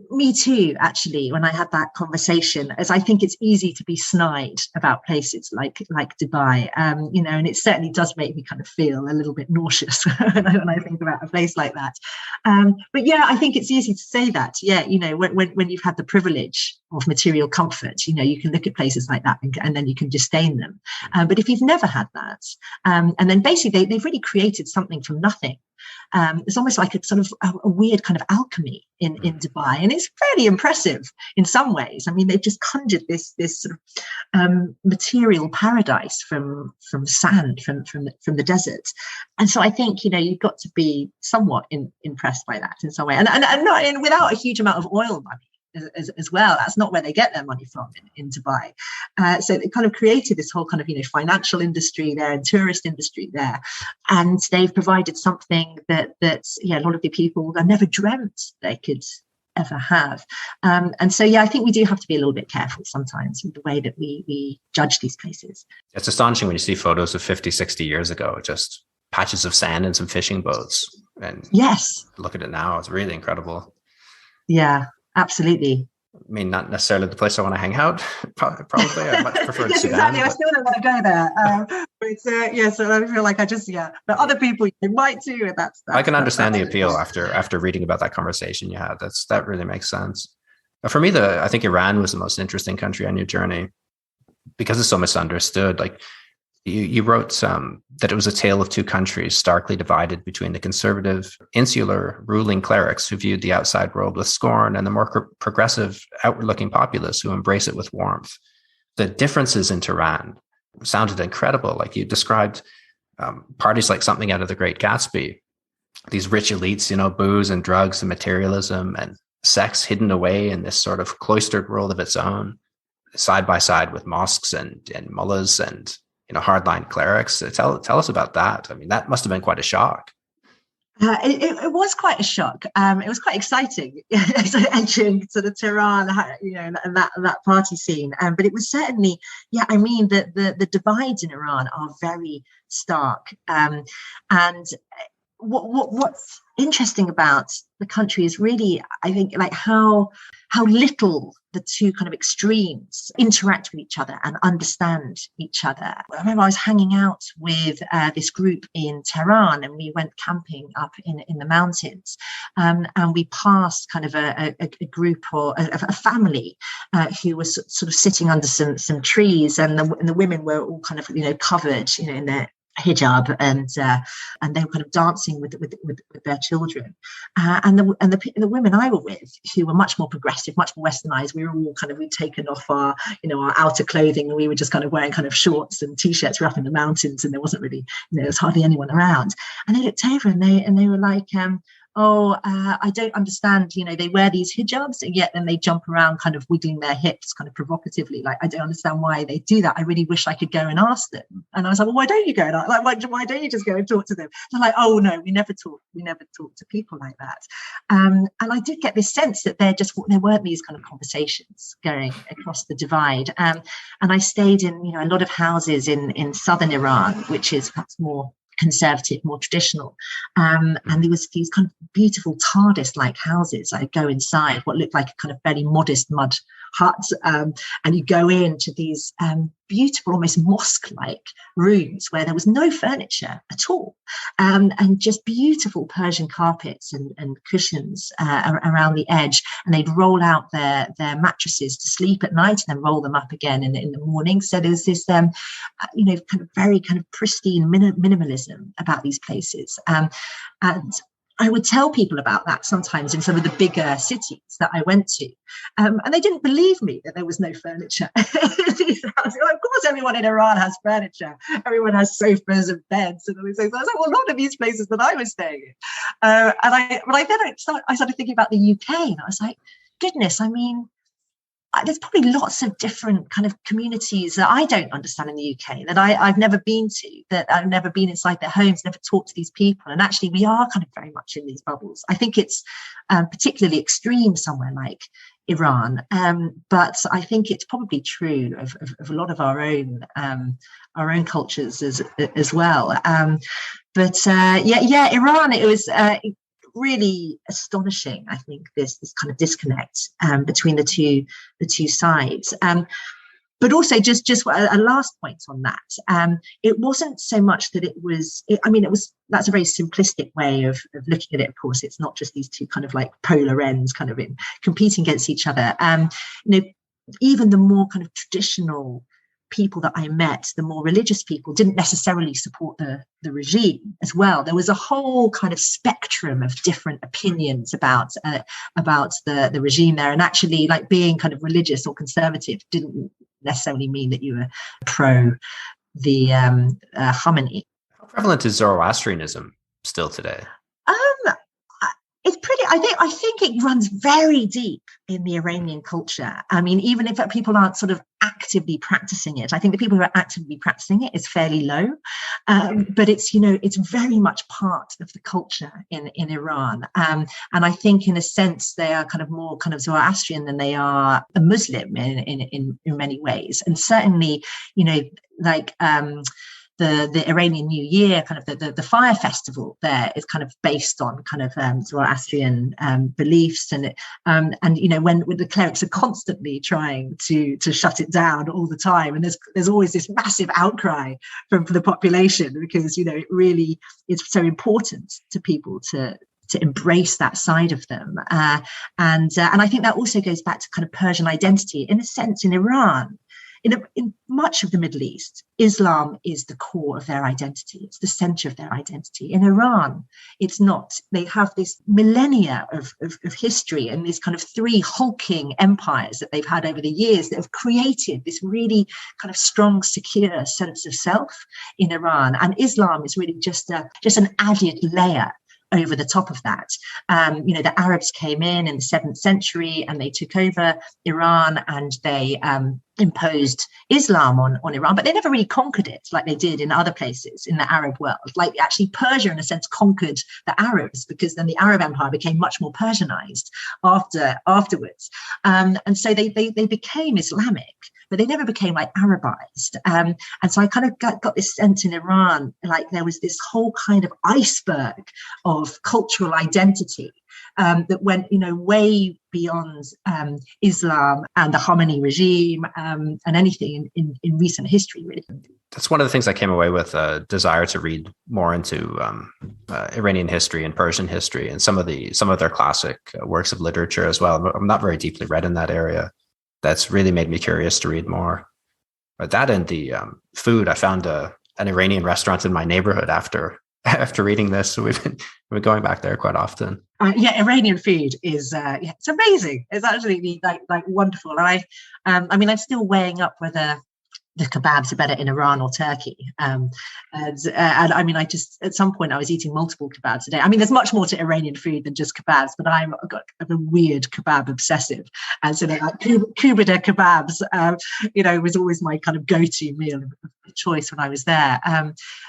me too, actually, when I had that conversation, as I think it's easy to be snide about places like Dubai, and it certainly does make me kind of feel a little bit nauseous when I think about a place like that. But yeah, I think it's easy to say that. Yeah, when you've had the privilege of material comfort, you can look at places like that and then you can disdain them. But if you've never had that, and then basically they've really created something from nothing. It's almost like a sort of a weird kind of alchemy in Dubai, and it's fairly impressive in some ways. I mean, they've just conjured this sort of material paradise from sand, from the desert, and so I think you've got to be somewhat impressed by that in some way, and not without a huge amount of oil money. As well, that's not where they get their money from in Dubai. So they kind of created this whole kind of financial industry there and tourist industry there, and they've provided something that a lot of the people have never dreamt they could ever have. And so, yeah, I think we do have to be a little bit careful sometimes with the way that we judge these places. It's astonishing when you see photos of 50, 60 years ago, just patches of sand and some fishing boats. And yes, look at it now. It's really incredible. Yeah, absolutely. I mean, not necessarily the place I want to hang out. Probably, I much prefer yes, Sudan. Exactly. I still don't want to go there. But so I feel like but other people they might too. And that's I can understand the appeal after reading about that conversation you had. That really makes sense. For me, I think Iran was the most interesting country on your journey because it's so misunderstood. Like you wrote that it was a tale of two countries starkly divided between the conservative, insular ruling clerics who viewed the outside world with scorn and the more progressive, outward-looking populace who embrace it with warmth. The differences in Tehran sounded incredible. Like you described parties like something out of The Great Gatsby. These rich elites, booze and drugs and materialism and sex hidden away in this sort of cloistered world of its own, side by side with mosques and mullahs and hardline clerics. Tell us about that. I mean, that must have been quite a shock. It was quite a shock. It was quite exciting entering sort of Tehran, and that party scene. But it was certainly, I mean, the divides in Iran are very stark. And what's interesting about the country is really, I think, like how little the two kind of extremes interact with each other and understand each other. I remember I was hanging out with this group in Tehran, and we went camping up in the mountains, and we passed kind of a group or a family who was sort of sitting under some trees, and the women were all kind of covered in their hijab, and they were kind of dancing with their children, and the women I were with, who were much more progressive, much more westernized, we were all we'd taken off our our outer clothing, and we were just kind of wearing kind of shorts and t-shirts. We're up in the mountains, and there wasn't really there was hardly anyone around, and they looked over and they were like, I don't understand, they wear these hijabs and yet then they jump around kind of wiggling their hips kind of provocatively. Like, I don't understand why they do that. I really wish I could go and ask them. And I was like, well, why don't you go and ask? Like, why don't you just go and talk to them? They're like, oh no, we never talk to people like that. And I did get this sense that there weren't these kind of conversations going across the divide. And I stayed in a lot of houses in southern Iran, which is perhaps more conservative, more traditional, and there was these kind of beautiful TARDIS-like houses. I'd go inside what looked like a kind of very modest mud hut, and you go into these beautiful, almost mosque-like rooms where there was no furniture at all, and just beautiful Persian carpets and cushions around the edge, and they'd roll out their mattresses to sleep at night and then roll them up again in the morning. So there was this kind of very kind of pristine minimalism about these places, and I would tell people about that sometimes in some of the bigger cities that I went to, and they didn't believe me that there was no furniture in these houses. Well, of course, everyone in Iran has furniture. Everyone has sofas and beds and all these things. I was like, well, not in these places that I was staying in. I started thinking about the UK, and I was like, goodness, I mean, there's probably lots of different kind of communities that I don't understand in the UK, that I've never been to, that I've never been inside their homes, never talked to these people. And actually, we are kind of very much in these bubbles. I think it's particularly extreme somewhere like Iran, but I think it's probably true of a lot of our own cultures as well. Iran, it was really astonishing. I think this kind of disconnect between the two sides. But also, just a last point on that. It wasn't so much that it was. That's a very simplistic way of looking at it. Of course, it's not just these two kind of like polar ends, kind of competing against each other. Even the more kind of traditional people that I met, the more religious people, didn't necessarily support the regime as well. There was a whole kind of spectrum of different opinions about the regime there, and actually, like, being kind of religious or conservative didn't necessarily mean that you were pro the Khamenei. How prevalent is Zoroastrianism still today? It's pretty, I think it runs very deep in the Iranian culture. I mean, even if people aren't sort of actively practicing it, I think the people who are actively practicing it is fairly low. But it's, it's very much part of the culture in Iran. And I think in a sense, they are kind of more kind of Zoroastrian than they are a Muslim in many ways. And certainly, like, the Iranian New Year, kind of the fire festival there is kind of based on kind of Zoroastrian beliefs, and when the clerics are constantly trying to shut it down all the time, and there's always this massive outcry from the population, because it really is so important to people to embrace that side of them, and I think that also goes back to kind of Persian identity in a sense in Iran. In much of the Middle East, Islam is the core of their identity. It's the center of their identity. In Iran, it's not. They have this millennia of history and these kind of three hulking empires that they've had over the years that have created this really kind of strong, secure sense of self in Iran. And Islam is really just an added layer over the top of that. The Arabs came in the 7th century and they took over Iran, and they imposed Islam on Iran, but they never really conquered it like they did in other places in the Arab world. Like actually Persia, in a sense, conquered the Arabs, because then the Arab Empire became much more Persianized afterwards. And so they became Islamic, but they never became like Arabized. And so I kind of got this sense in Iran, like there was this whole kind of iceberg of cultural identity that went, way beyond Islam and the Khomeini regime and anything in recent history, really. That's one of the things I came away with, a desire to read more into Iranian history and Persian history and some of their classic works of literature as well. I'm not very deeply read in that area. That's really made me curious to read more. But that and the food, I found an Iranian restaurant in my neighborhood after reading this. So we've been going back there quite often. Iranian food is it's amazing. It's absolutely like wonderful. And I'm still weighing up whether the kebabs are better in Iran or Turkey. And I just, at some point I was eating multiple kebabs a day. There's much more to Iranian food than just kebabs, but I'm a weird kebab obsessive. And so like Kubada kebabs, was always my kind of go-to meal of choice when I was there.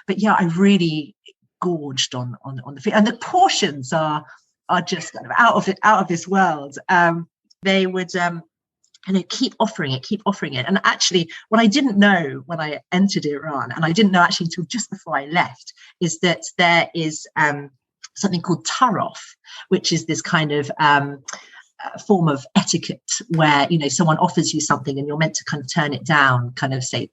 But yeah, I really gorged on the food, and the portions are just kind of out of this world. They would keep offering it. And actually, what I didn't know when I entered Iran, and I didn't know actually until just before I left, is that there is something called tarof, which is this kind of form of etiquette where someone offers you something and you're meant to kind of turn it down, kind of say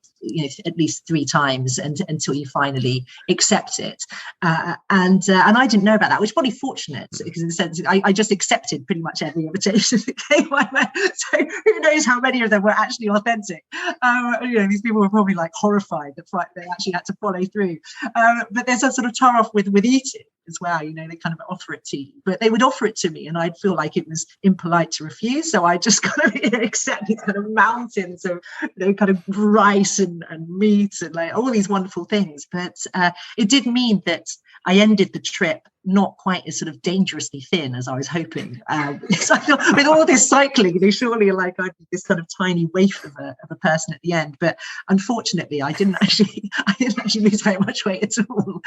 at least 3 times until you finally accept it. And I didn't know about that, which is probably fortunate, because in a sense I just accepted pretty much every invitation that came my way. So who knows how many of them were actually authentic. These people were probably like horrified that they actually had to follow through. But there's a sort of tarof with eating as well. They kind of offer it to you, but they would offer it to me and I'd feel like it was impolite to refuse. So I just kind of accept these kind of mountains of kind of rice and meat and like all these wonderful things. But it did mean that I ended the trip not quite as sort of dangerously thin as I was hoping. Because I thought with all this cycling, surely like I'd be this kind of tiny waif of a person at the end. But unfortunately, I didn't actually lose very much weight at all.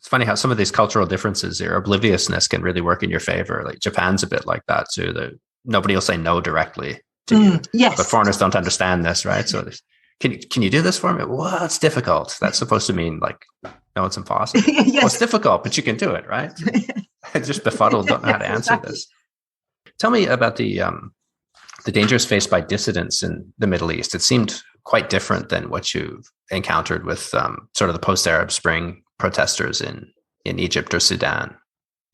It's funny how some of these cultural differences, your obliviousness can really work in your favor. Like Japan's a bit like that too. Nobody will say no directly to you. Yes. But foreigners don't understand this, right? So can you do this for me? Well, it's difficult. That's supposed to mean like, no, it's impossible. Yes. Well, it's difficult, but you can do it, right? Just befuddled, don't know how to answer this. Tell me about the dangers faced by dissidents in the Middle East. It seemed quite different than what you've encountered with sort of the post-Arab Spring protesters in Egypt or Sudan.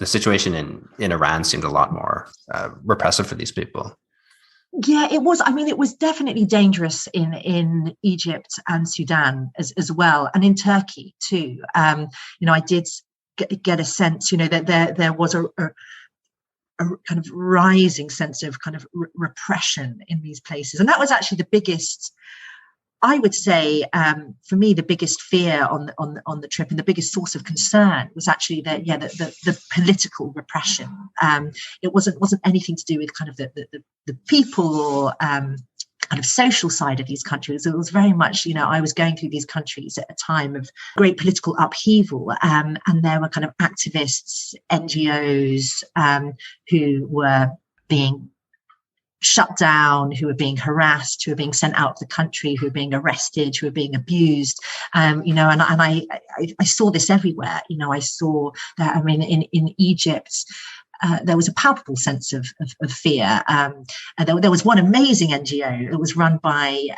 The situation in Iran seemed a lot more repressive for these people. Yeah, it was. It was definitely dangerous in Egypt and Sudan as well, and in Turkey too. I did get a sense, that there was a kind of rising sense of kind of repression in these places, and that was actually the biggest I would say, for me, the biggest fear on the trip and the biggest source of concern was actually the political repression. It wasn't anything to do with kind of the people or kind of social side of these countries. It was very much, I was going through these countries at a time of great political upheaval, and there were kind of activists, NGOs who were being shut down, who were being harassed, who were being sent out of the country, who were being arrested, who were being abused, and I saw this everywhere. I saw that. I mean, in Egypt, there was a palpable sense of fear. And there was one amazing NGO. It was run by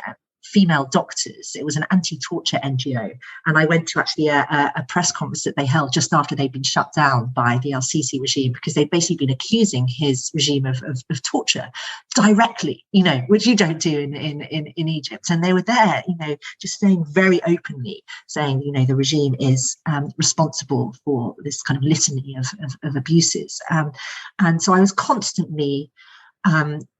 female doctors. It was an anti-torture NGO. And I went to actually a press conference that they held just after they'd been shut down by the El-Sisi regime, because they'd basically been accusing his regime of torture directly, which you don't do in Egypt. And they were there, just saying very openly, saying, the regime is responsible for this kind of litany of abuses. And so I was constantly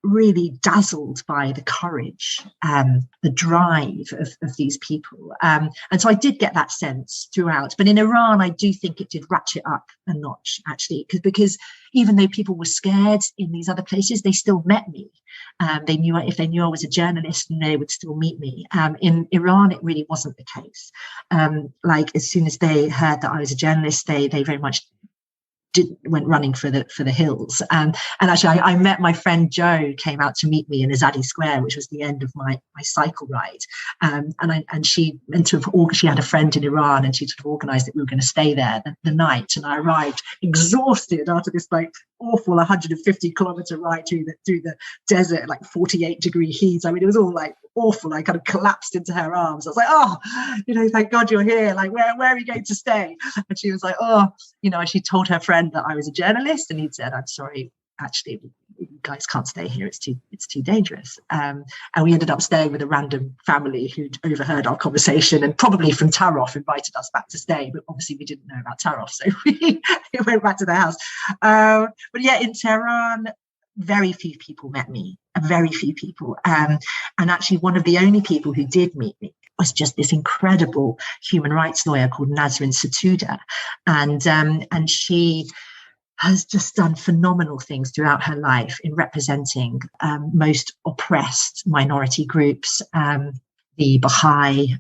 really dazzled by the courage, the drive of these people. And so I did get that sense throughout. But in Iran, I do think it did ratchet up a notch, actually, because even though people were scared in these other places, they still met me. They knew if they knew I was a journalist, they would still meet me. In Iran, it really wasn't the case. Like as soon as they heard that I was a journalist, they very much went running for the hills. And actually, I met my friend Joe, came out to meet me in Azadi Square, which was the end of my cycle ride. She had a friend in Iran, and she sort of organised that we were going to stay there the night. And I arrived exhausted after this awful 150-kilometer ride through the desert, 48-degree heat. I mean, it was all awful. I kind of collapsed into her arms. I was like, oh, thank God you're here. Where are you going to stay? And she was like, oh, she told her friend that I was a journalist, and he'd said, I'm sorry, actually, you guys can't stay here. It's too dangerous. And we ended up staying with a random family who'd overheard our conversation and probably from Tarof invited us back to stay. But obviously we didn't know about Tarof, so we went back to the house. But yeah, in Tehran, very few people met me, very few people. And actually one of the only people who did meet me was just this incredible human rights lawyer called Nazrin Sotoudeh. And she has just done phenomenal things throughout her life in representing most oppressed minority groups, the Baha'i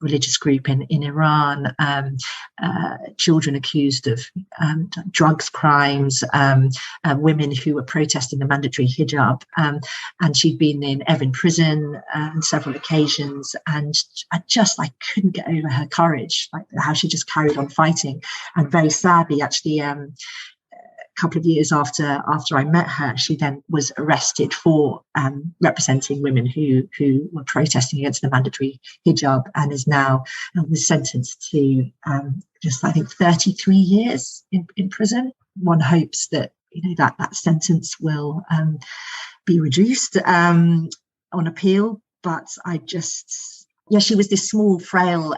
religious group in Iran, children accused of drugs crimes, women who were protesting the mandatory hijab. And she'd been in Evin prison on several occasions. And I couldn't get over her courage, how she just carried on fighting. And very sadly, actually, couple of years after I met her, she then was arrested for representing women who were protesting against the mandatory hijab, and is now was sentenced to I think 33 years in prison. One hopes that that sentence will be reduced on appeal, but she was this small, frail,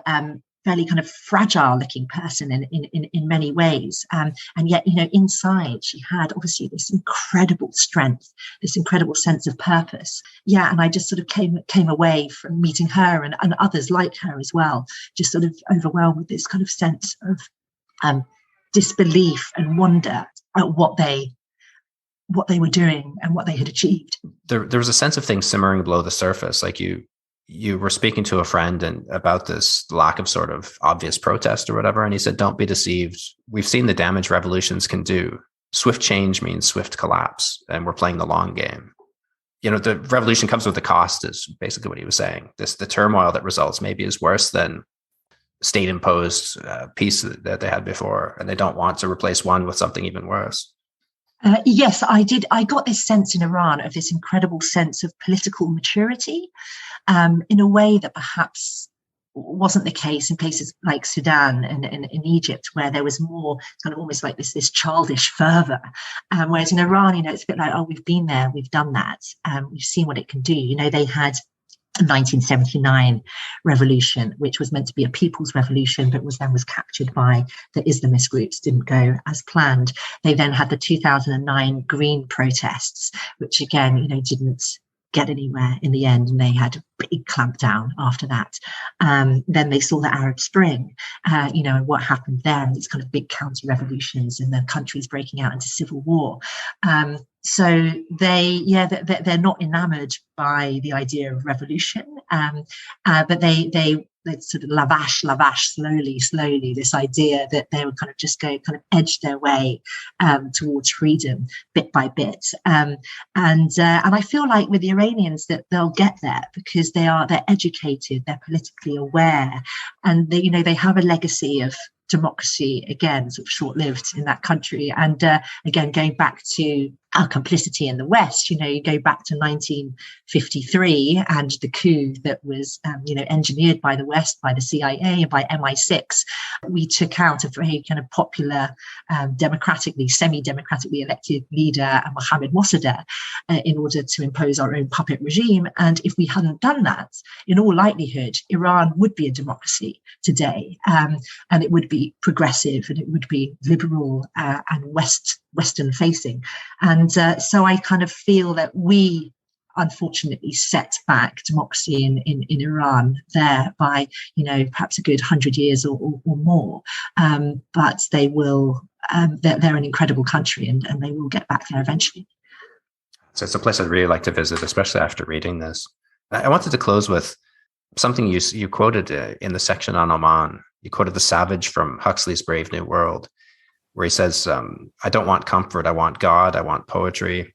fairly kind of fragile looking person in many ways. And yet, inside she had obviously this incredible strength, this incredible sense of purpose. Yeah. And I just sort of came away from meeting her and others like her as well, just sort of overwhelmed with this kind of sense of disbelief and wonder at what they were doing and what they had achieved. There was a sense of things simmering below the surface. Like you were speaking to a friend about this lack of sort of obvious protest or whatever. And he said, don't be deceived. We've seen the damage revolutions can do. Swift change means swift collapse. And we're playing the long game. The revolution comes with a cost is basically what he was saying. The turmoil that results maybe is worse than state imposed peace that they had before. And they don't want to replace one with something even worse. Yes, I did. I got this sense in Iran of this incredible sense of political maturity, in a way that perhaps wasn't the case in places like Sudan and in Egypt, where there was more kind of almost like this childish fervor. Whereas in Iran, it's a bit like, oh, we've been there, we've done that, we've seen what it can do. They had the 1979 revolution, which was meant to be a people's revolution, but was captured by the Islamist groups, didn't go as planned. They then had the 2009 green protests, which again, didn't get anywhere in the end, and they had a big clampdown after that. Then they saw the Arab Spring, and what happened there, and these kind of big counter-revolutions, and the countries breaking out into civil war. So they're not enamored by the idea of revolution, but they sort of lavash slowly this idea that they would kind of just go kind of edge their way towards freedom bit by bit. And I feel like with the Iranians that they'll get there because they're educated, they're politically aware, and they have a legacy of democracy, again, sort of short-lived in that country. And again, going back to our complicity in the West, you go back to 1953 and the coup that was, engineered by the West, by the CIA and by MI6. We took out a very kind of popular, semi-democratically elected leader, Mohammad Mossadegh, in order to impose our own puppet regime. And if we hadn't done that, in all likelihood, Iran would be a democracy today, and it would be progressive, and it would be liberal and Western facing. And so I kind of feel that we unfortunately set back democracy in Iran there by, perhaps a good 100 years or more. But they will, they're an incredible country, and they will get back there eventually. So it's a place I'd really like to visit, especially after reading this. I wanted to close with something you quoted in the section on Oman. You quoted the savage from Huxley's Brave New World, where he says, I don't want comfort. I want God. I want poetry.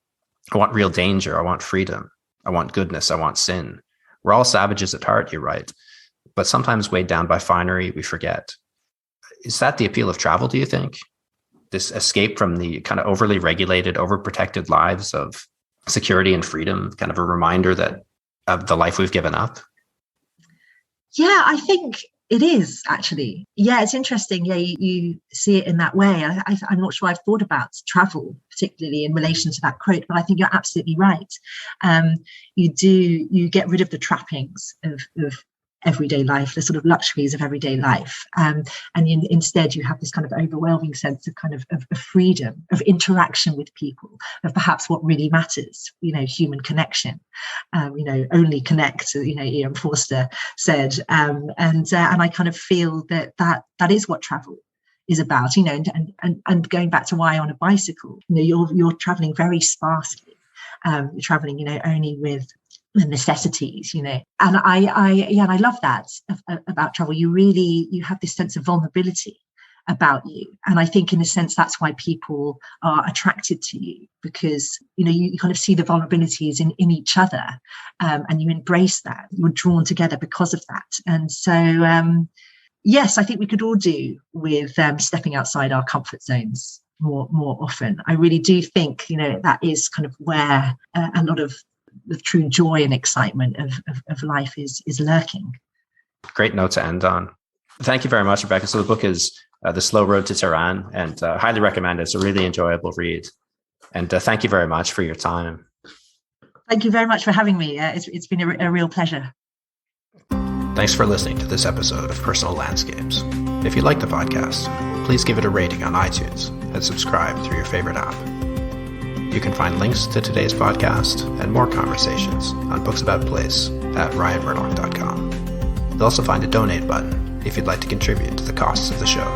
I want real danger. I want freedom. I want goodness. I want sin. We're all savages at heart, you write, but sometimes weighed down by finery, we forget. Is that the appeal of travel, do you think? This escape from the kind of overly regulated, overprotected lives of security and freedom, kind of a reminder that of the life we've given up? Yeah, I think it is, actually. Yeah, it's interesting. Yeah, you see it in that way. I'm not sure I've thought about travel, particularly in relation to that quote, but I think you're absolutely right. You get rid of the trappings of everyday life, the sort of luxuries of everyday life. Instead, you have this kind of overwhelming sense of kind of freedom, of interaction with people, of perhaps what really matters, human connection. Only connect, Ian Forster said. And I kind of feel that is what travel is about, and going back to why on a bicycle, you're traveling very sparsely. You're traveling, only with the necessities, and I love that about travel. You have this sense of vulnerability about you, and I think in a sense that's why people are attracted to you, because you kind of see the vulnerabilities in each other, and you embrace that. You're drawn together because of that. And so yes, I think we could all do with stepping outside our comfort zones more often. I really do think that is kind of where a lot of the true joy and excitement of life is lurking. Great note to end on. Thank you very much, Rebecca. So the book is The Slow Road to Tehran, and highly recommend it. It's a really enjoyable read. And thank you very much for your time. Thank you very much for having me. It's been a real pleasure. Thanks for listening to this episode of Personal Landscapes. If you like the podcast, please give it a rating on iTunes and subscribe through your favorite app. You can find links to today's podcast and more conversations on Books About Place at ryanmurdoch.com. You'll also find a donate button if you'd like to contribute to the costs of the show.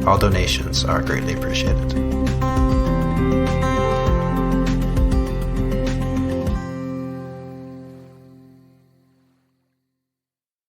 All donations are greatly appreciated.